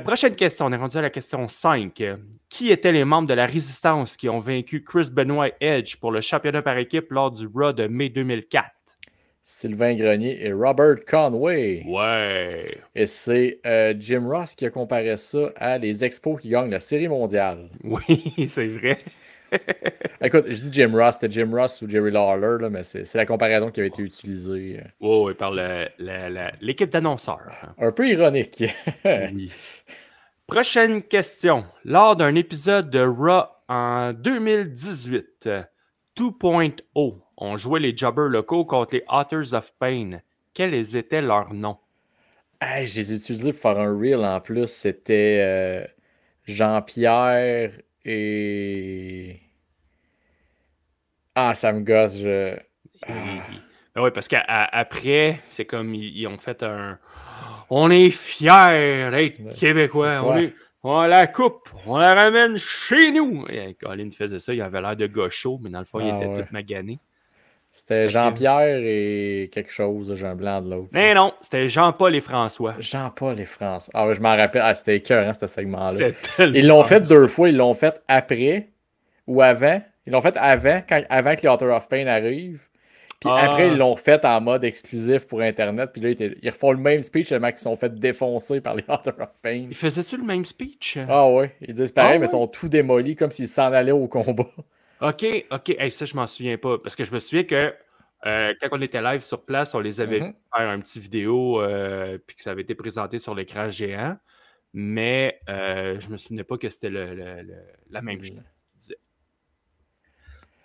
Prochaine question. On est rendu à la question 5. Qui étaient les membres de la Résistance qui ont vaincu Chris Benoit Edge pour le championnat par équipe lors du Raw de mai 2004? Sylvain Grenier et Robert Conway. Ouais. Et c'est Jim Ross qui a comparé ça à les Expos qui gagnent la Série mondiale. Oui, c'est vrai. Écoute, je dis Jim Ross, c'était Jim Ross ou Jerry Lawler, là, mais c'est la comparaison qui avait été utilisée. Oui, par l'équipe d'annonceurs. Un peu ironique. Oui. Prochaine question. Lors d'un épisode de Raw en 2018, 2.0, on jouait les jobbers locaux contre les Authors of Pain. Quels étaient leurs noms? Hey, je les ai utilisés pour faire un reel en plus. C'était Jean-Pierre et... Ah, ça me gosse. Oui, parce qu'après, c'est comme ils ont fait un... On est fiers d'être Québécois. On a la coupe. On la ramène chez nous. Et Colin faisait ça. Il avait l'air de gaucho, mais dans le fond, il était tout magané. C'était Jean-Pierre et quelque chose. J'ai un blanc de l'autre. Mais non, c'était Jean-Paul et François. Jean-Paul et François. Ah, je m'en rappelle. Ah, c'était écœurant, ce segment-là. Ils l'ont fait 2 fois. Ils l'ont fait après ou avant. Ils l'ont fait avant que les Author of Pain arrivent. Puis après, ils l'ont refait en mode exclusif pour Internet. Puis là, ils refont le même speech tellement qu'ils sont fait défoncer par les Author of Pain. Ils faisaient-tu le même speech? Ah ouais. Ils disent pareil, mais ils sont tout démolis comme s'ils s'en allaient au combat. OK. Hey, ça, je m'en souviens pas. Parce que je me souviens que Quand on était live sur place, on les avait fait faire un petit vidéo, puis que ça avait été présenté sur l'écran géant. Mais je me souvenais pas que c'était la même chose.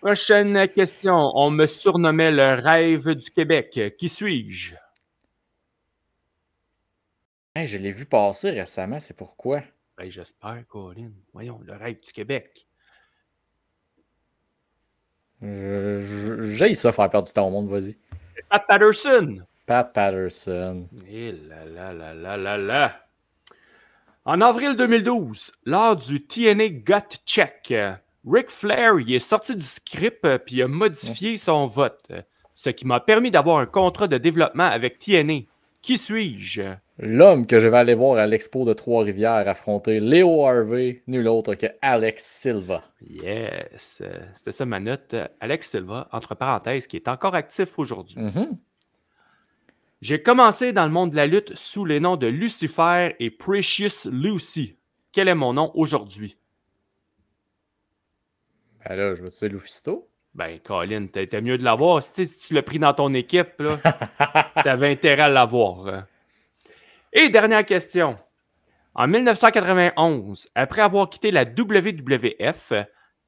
Prochaine question. On me surnommait le rêve du Québec. Qui suis-je? Hey, je l'ai vu passer récemment, c'est pourquoi? Ben, j'espère, Colin. Voyons, le rêve du Québec. J'ai ça faire perdre du temps au monde, vas-y. Pat Patterson. Pat Patterson. Et là. En avril 2012, lors du TNA Gut Check, Ric Flair il est sorti du script puis a modifié son vote, ce qui m'a permis d'avoir un contrat de développement avec TNA. Qui suis-je? L'homme que je vais aller voir à l'Expo de Trois-Rivières affronter Leo Harvey, nul autre que Alex Silva. Yes, c'était ça ma note. Alex Silva, entre parenthèses, qui est encore actif aujourd'hui. J'ai commencé dans le monde de la lutte sous les noms de Lucifer et Precious Lucy. Quel est mon nom aujourd'hui? Ben là, je veux te dire Lufisto. Ben, Colin, t'as mieux de l'avoir. Si tu l'as pris dans ton équipe, là, t'avais intérêt à l'avoir. Et dernière question. En 1991, après avoir quitté la WWF,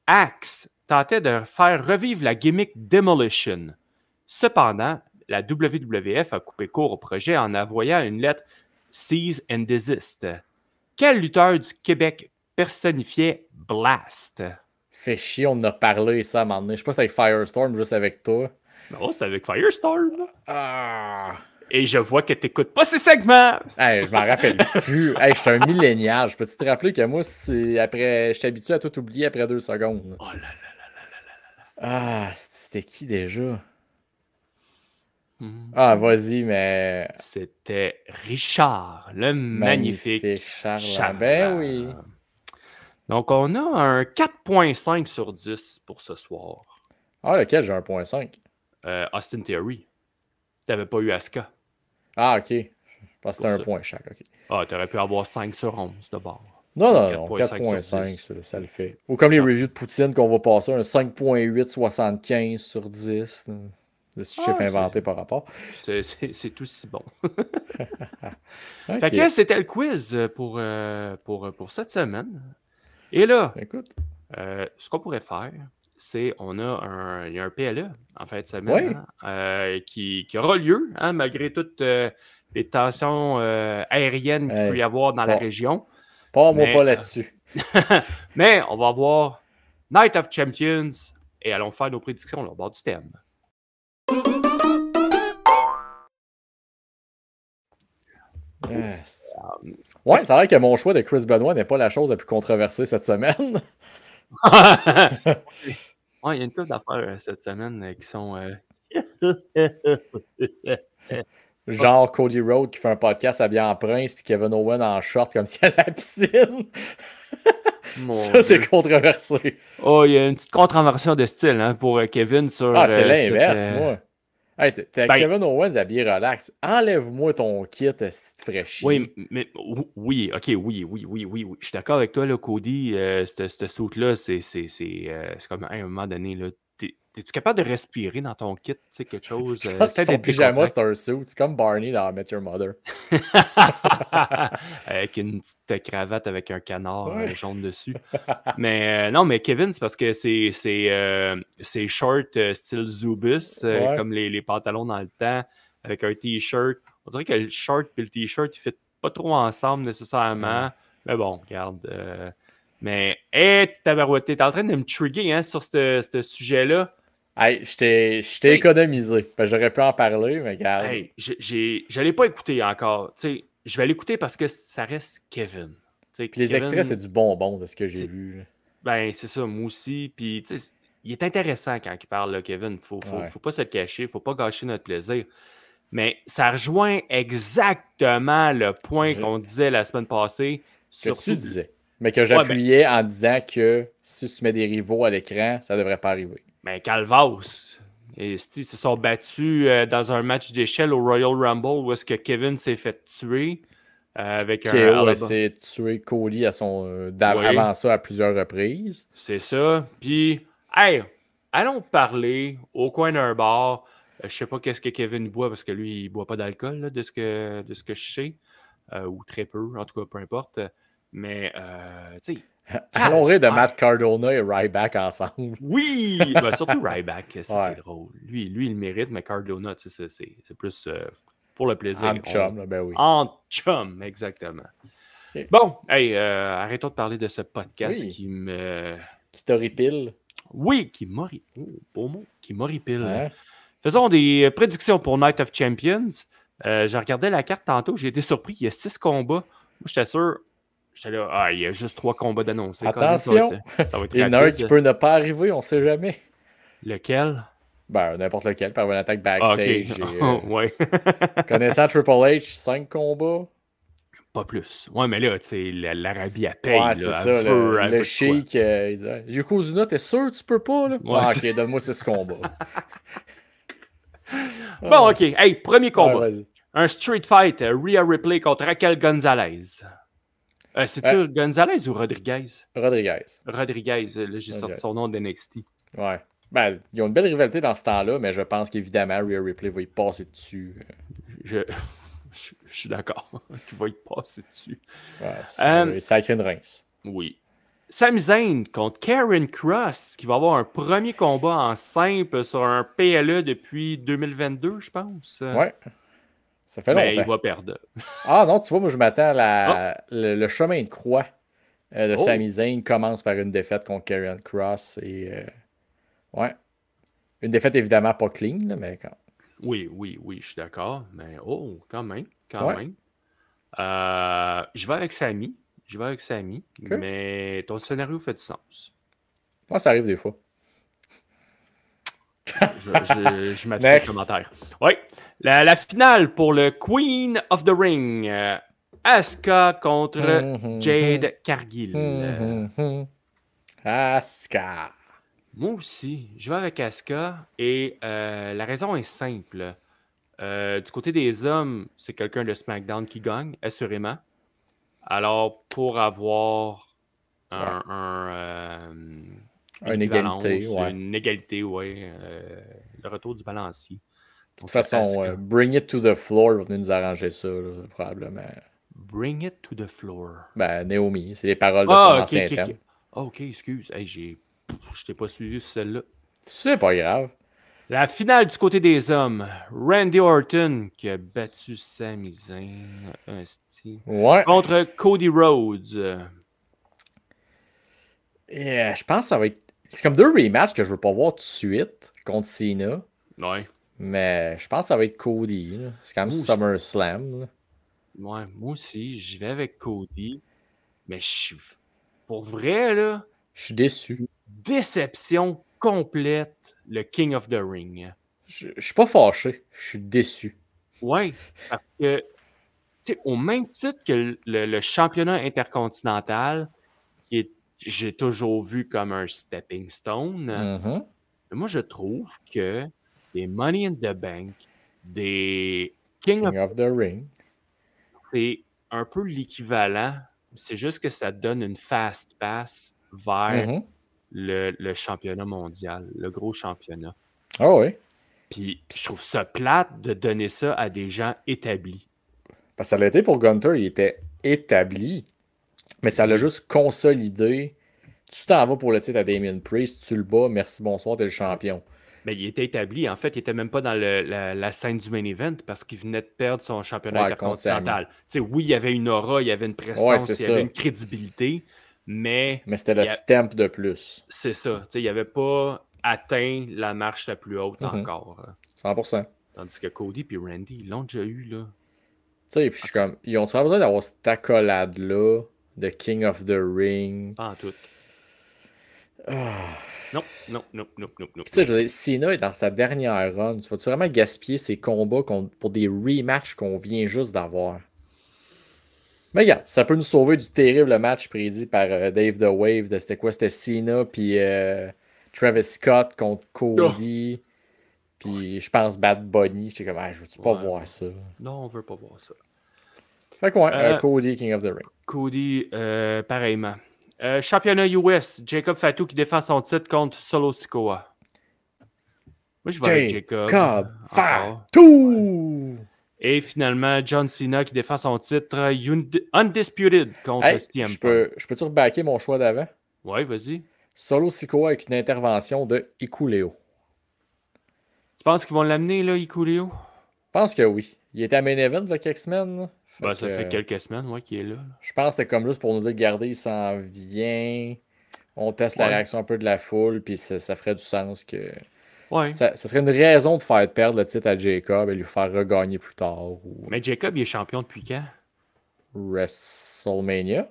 Axe tentait de faire revivre la gimmick Demolition. Cependant, la WWF a coupé court au projet en envoyant une lettre Cease and Desist. Quel lutteur du Québec personnifiait Blast? Fait chier, on en a parlé ça à un moment donné. Je sais pas si c'est avec Firestorm, juste avec toi. Non, c'est avec Firestorm. Ah! Et je vois que t'écoutes pas ces segments! Hey, je m'en rappelle plus. Hey, je suis un millénial. Je peux te rappeler que moi, c'est après. Je suis habitué à tout oublier après 2 secondes. Oh là là. Ah, c'était qui déjà? Ah, vas-y, mais. C'était Richard, le magnifique Charles. Ben oui. Donc, on a un 4.5 sur 10 pour ce soir. Ah, lequel j'ai 1.5? Austin Theory. T'avais pas eu Asuka. Ah, ok. Je pense que c'était un point chaque. Okay. Ah, t'aurais pu avoir 5 sur 11 de bord. Non, 4.5, ça le fait. Ou comme les reviews de Poutine qu'on va passer, un 5.875 sur 10. Le chiffre inventé par rapport. C'est aussi bon. Okay. Fait que c'était le quiz pour cette semaine. Et là, écoute, ce qu'on pourrait faire, c'est il y a un PLE en fin de semaine qui aura lieu, hein, malgré toutes les tensions aériennes qu'il peut y avoir dans la région. Pas là-dessus. Mais on va avoir Night of Champions et allons faire nos prédictions au bord du thème. Yes. Ouais, ça a l'air que mon choix de Chris Benoit n'est pas la chose la plus controversée cette semaine. Ouais, il y a une couple d'affaires cette semaine qui sont... Genre Cody Rhodes qui fait un podcast habillé en prince puis Kevin Owen en short comme s'il allait à la piscine. Ça, c'est controversé. Oh, il y a une petite contravention de style hein, pour Kevin sur... Ah, c'est l'inverse, moi. Hey, t'as Kevin Owens habillé relax. Enlève-moi ton kit, si tu ferais chier. Oui, mais oui, ok, oui. Je suis d'accord avec toi, là, Cody. Cette saute-là, c'est comme à un moment donné, là. Es-tu capable de respirer dans ton kit, tu sais, quelque chose? Je pense que son pyjama, c'est un suit. C'est comme Barney dans Met Your Mother. Avec une petite cravate avec un canard jaune dessus. Mais non, mais Kevin, c'est parce que c'est short style Zubus, comme les pantalons dans le temps, avec un t-shirt. On dirait que le short et le t-shirt, ils ne fit pas trop ensemble nécessairement. Mais bon, regarde. Mais, tabarouette, t'es en train de me trigger hein, sur ce sujet-là. Hey, je t'ai économisé. J'aurais pu en parler, mais regarde. Hey, je l'ai pas écouté encore. T'sais, je vais l'écouter parce que ça reste Kevin. Puis les extraits, c'est du bonbon de ce que j'ai vu. Ben, c'est ça, moi aussi. Puis, il est intéressant quand il parle, là, Kevin. Faut pas se le cacher, faut pas gâcher notre plaisir. Mais ça rejoint exactement le point qu'on disait la semaine passée. Que tu disais. Mais que j'appuyais en disant que si tu mets des rivaux à l'écran, ça devrait pas arriver. Ben, Calvas. Et ils se sont battus dans un match d'échelle au Royal Rumble où est-ce que Kevin s'est fait tuer avec KO s'est tué Cody avant ça à plusieurs reprises. C'est ça. Puis, hey, allons parler au coin d'un bar Je sais pas qu'est-ce que Kevin boit parce que lui, il boit pas d'alcool, là, de ce que je sais. Ou très peu, en tout cas, peu importe. Mais, tu sais. Allons rire de Matt Cardona et Ryback ensemble. Oui! Ben, surtout Ryback, c'est drôle. Lui, il mérite, mais Cardona, c'est plus pour le plaisir. En chum, ben oui. En chum, exactement. Okay. Bon, hey, arrêtons de parler de ce podcast qui me... Qui t'horripile. Oui, qui m'horripile. Oh, beau mot. Qui m'horripile. Hein? Faisons des prédictions pour Night of Champions. Je regardais la carte tantôt, j'ai été surpris. Il y a 6 combats. Moi, j'étais sûr. J'étais là, il y a juste 3 combats d'annoncés. Attention! Ça va être il y en a un qui peut ne pas arriver, on ne sait jamais. Lequel? Ben, n'importe lequel, par une attaque backstage. Ouais. Connaissant Triple H, 5 combats. Pas plus. Ouais, mais là, tu sais, l'Arabie, elle paye. Ouais, c'est ça. Le Sheik, il dit Yokozuna, t'es sûr que tu peux pas, là? Ouais, ok, donne-moi 6 combats. Bon, ok. Hey, premier combat. Ouais, un street fight, Rhea Ripley contre Raquel Gonzalez. C'est-tu Gonzalez ou Rodriguez? Rodriguez. Là, j'ai sorti son nom d'NXT. Ouais. Ben, ils ont une belle rivalité dans ce temps-là, mais je pense qu'évidemment, Rhea Ripley va y passer dessus. Je suis d'accord qu'il va y passer dessus. Ouais, sacré une rince. Oui. Sami Zayn contre Karen Cross, qui va avoir un premier combat en simple sur un PLE depuis 2022, je pense. Ouais. Ça fait longtemps. Mais il va perdre. Ah non, tu vois, moi je m'attends à le chemin de croix de Sami Zayn commence par une défaite contre Karen Cross et ouais. Une défaite évidemment pas clean, là, mais quand. Oui, je suis d'accord. Mais quand même. Je vais avec Sami. Okay. Mais ton scénario fait du sens. Moi, ça arrive des fois. Je m'attends au commentaire. Oui. La finale pour le Queen of the Ring. Asuka contre Jade Cargill. Asuka. Moi aussi, je vais avec Asuka. Et la raison est simple. Du côté des hommes, c'est quelqu'un de SmackDown qui gagne, assurément. Alors, pour avoir une égalité, ouais. Le retour du balancier. De toute façon, Bring It to the Floor va venir nous arranger ça, là, probablement. Bring It to the Floor. Ben, Naomi, c'est les paroles de son ancien thème. Ok, excuse. Hey, je t'ai pas suivi sur celle-là. C'est pas grave. La finale du côté des hommes. Randy Orton qui a battu Sami Zayn. Contre Cody Rhodes. Je pense que ça va être... C'est comme 2 rematchs que je veux pas voir tout de suite contre Cena. Ouais. Mais je pense que ça va être Cody. Là. C'est quand même SummerSlam. Là. Ouais, moi aussi, j'y vais avec Cody. Mais pour vrai, là... Je suis déçu. Déception complète, le King of the Ring. Je suis pas fâché. Je suis déçu. Ouais, parce que au même titre que le championnat intercontinental, j'ai toujours vu comme un stepping stone, moi, je trouve que des Money in the Bank, des King of the Ring, c'est un peu l'équivalent. C'est juste que ça donne une fast pass vers le championnat mondial, le gros championnat. Ah oui. Puis je trouve ça plate de donner ça à des gens établis. Parce que ça l'a été pour Gunther, il était établi, mais ça l'a juste consolidé. Tu t'en vas pour le titre à Damien Priest, tu le bats, merci, bonsoir, t'es le champion. Mais il était établi. En fait, il n'était même pas dans la scène du main event parce qu'il venait de perdre son championnat intercontinental. Oui, il y avait une aura, il y avait une prestance, il y avait une crédibilité, mais c'était le stamp de plus. C'est ça. Il n'avait pas atteint la marche la plus haute encore. 100%. Tandis que Cody et Randy, ils l'ont déjà eu, là. Tu sais, puis je suis comme, ils ont toujours besoin d'avoir cette accolade-là de King of the Ring. Pas en tout. Non. Tu sais, je veux dire, Cena est dans sa dernière run. Tu vas-tu vraiment gaspiller ses combats pour des rematchs qu'on vient juste d'avoir? Mais regarde, ça peut nous sauver du terrible match prédit par Dave The Wave. C'était quoi? C'était Cena puis Travis Scott contre Cody. Puis je pense Bad Bunny. J'étais comme, je veux-tu pas voir ça? Non, on veut pas voir ça. Fait que Cody, King of the Ring. Cody, pareillement. Championnat US, Jacob Fatu qui défend son titre contre Solo Sikoa. Moi, je vais avec Jacob. Fatu! Et finalement, John Cena qui défend son titre Undisputed contre CM Punk. Je peux-tu rebacker mon choix d'avant? Ouais, vas-y. Solo Sikoa avec une intervention de Hikuleo. Tu penses qu'ils vont l'amener, là, Hikuleo? Je pense que oui. Il était à Main Event il y a quelques semaines. Ça fait quelques semaines, ouais, qu'il est là. Je pense que c'était comme juste pour nous dire, regardez, il s'en vient. On teste la réaction un peu de la foule, puis ça ferait du sens que... Ouais. Ça serait une raison de faire perdre le titre à Jacob et lui faire regagner plus tard. Mais Jacob, il est champion depuis quand? WrestleMania.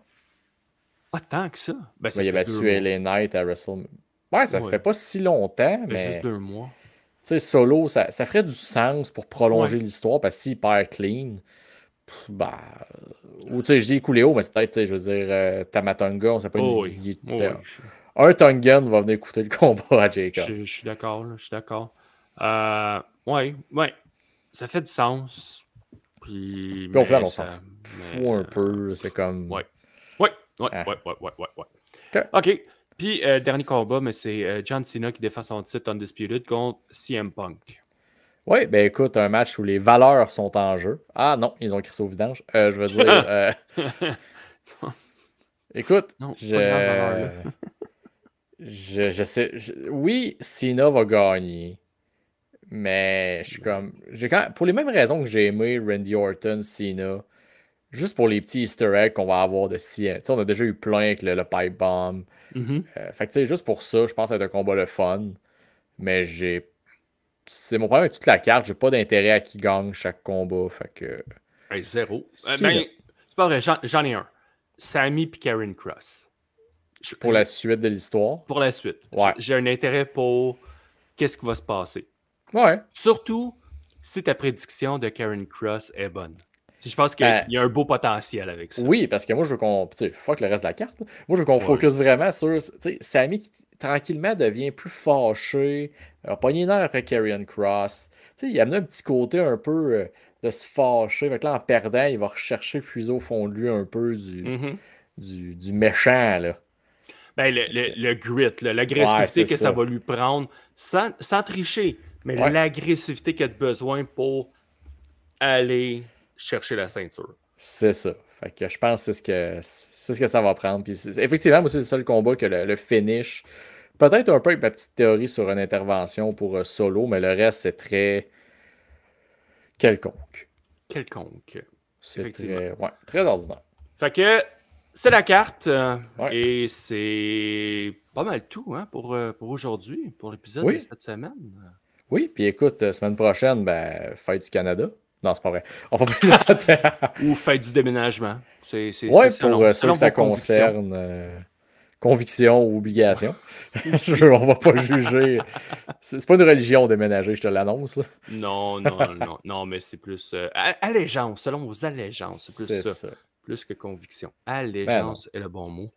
Pas tant que ça. Il a battu LA Knight à WrestleMania. Ouais, ça fait pas si longtemps, mais... juste 2 mois. Tu sais, Solo, ça ferait du sens pour prolonger l'histoire, parce que s'il perd clean, ou tu sais, je dis Coolio, mais c'est peut-être, tu sais, je veux dire, Tamatonga, on sait pas... Un Tongan va venir écouter le combat à Jacob. Je suis d'accord, là, je suis d'accord. Ouais, ça fait du sens. Puis au final, on s'en fout un peu, c'est comme... Ouais. OK. Puis, dernier combat, mais c'est John Cena qui défend son titre Undisputed contre CM Punk. Oui, ben écoute, un match où les valeurs sont en jeu. Ah non, ils ont écrit ça au vidange. Je veux dire... Écoute, non, je sais... Oui, Cena va gagner. Mais je suis comme... Pour les mêmes raisons que j'ai aimé Randy Orton, Cena, juste pour les petits easter eggs qu'on va avoir de Cena. On a déjà eu plein avec le pipe bomb. Fait que tu sais, juste pour ça, je pense que ça va être un combat le fun. Mais c'est mon problème avec toute la carte. J'ai pas d'intérêt à qui gagne chaque combat. Fait que... Zéro. C'est pas vrai, j'en ai un. Sammy et Karen Cross. Pour la suite de l'histoire? Pour la suite. Ouais. J'ai un intérêt pour qu'est-ce qui va se passer. Ouais. Surtout si ta prédiction de Karen Cross est bonne. Je pense qu'il y a un beau potentiel avec ça. Oui, parce que moi, je veux qu'on... Fuck le reste de la carte. Là. Moi, je veux qu'on focus vraiment sur... Sammy qui, tranquillement, devient plus fâché. A pogné une heure après Karrion Cross. Il a amené un petit côté un peu de se fâcher. Fait que là, en perdant, il va rechercher puiser au fond de lui un peu du méchant, là. Ben, le grit, l'agressivité que ça va lui prendre, sans tricher, mais l'agressivité qu'il a besoin pour aller chercher la ceinture. C'est ça. Fait que je pense que c'est ce que ça va prendre. Puis effectivement, moi, c'est le seul combat que le finish. Peut-être un peu avec ma petite théorie sur une intervention pour Solo, mais le reste, c'est très quelconque. C'est très ordinaire. Fait que c'est la carte. Et c'est pas mal tout pour aujourd'hui, pour l'épisode de cette semaine. Oui, puis écoute, semaine prochaine, fête du Canada. Non, c'est pas vrai. On va pas ça. Ou fête du déménagement. Pour ceux que ça concerne. Conviction ou obligation. On va pas juger. C'est pas une religion déménager, je te l'annonce. Non, mais c'est plus allégeance, selon vos allégeances. C'est plus ça. Plus que conviction. Allégeance est le bon mot.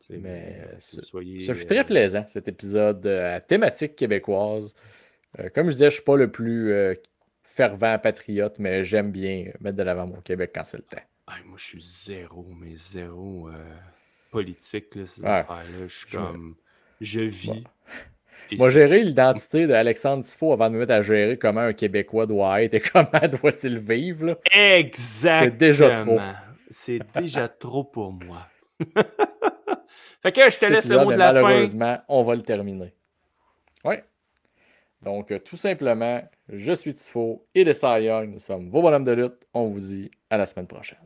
Mais ça fut très plaisant, cet épisode à thématique québécoise. Comme je disais, je suis pas le plus fervent patriote, mais j'aime bien mettre de l'avant mon Québec quand c'est le temps. Moi, je suis zéro politique, là, ces affaires-là. Je suis comme... Je vis. Moi, gérer l'identité d'Alexandre Tifo avant de me mettre à gérer comment un Québécois doit être et comment doit-il vivre. Là. Exactement. C'est déjà trop. C'est déjà trop pour moi. Fait que je te laisse le mot de la fin. Malheureusement, on va le terminer. Oui. Donc, tout simplement, je suis Tifo et les Cy Young. Nous sommes vos bonhommes de lutte. On vous dit à la semaine prochaine.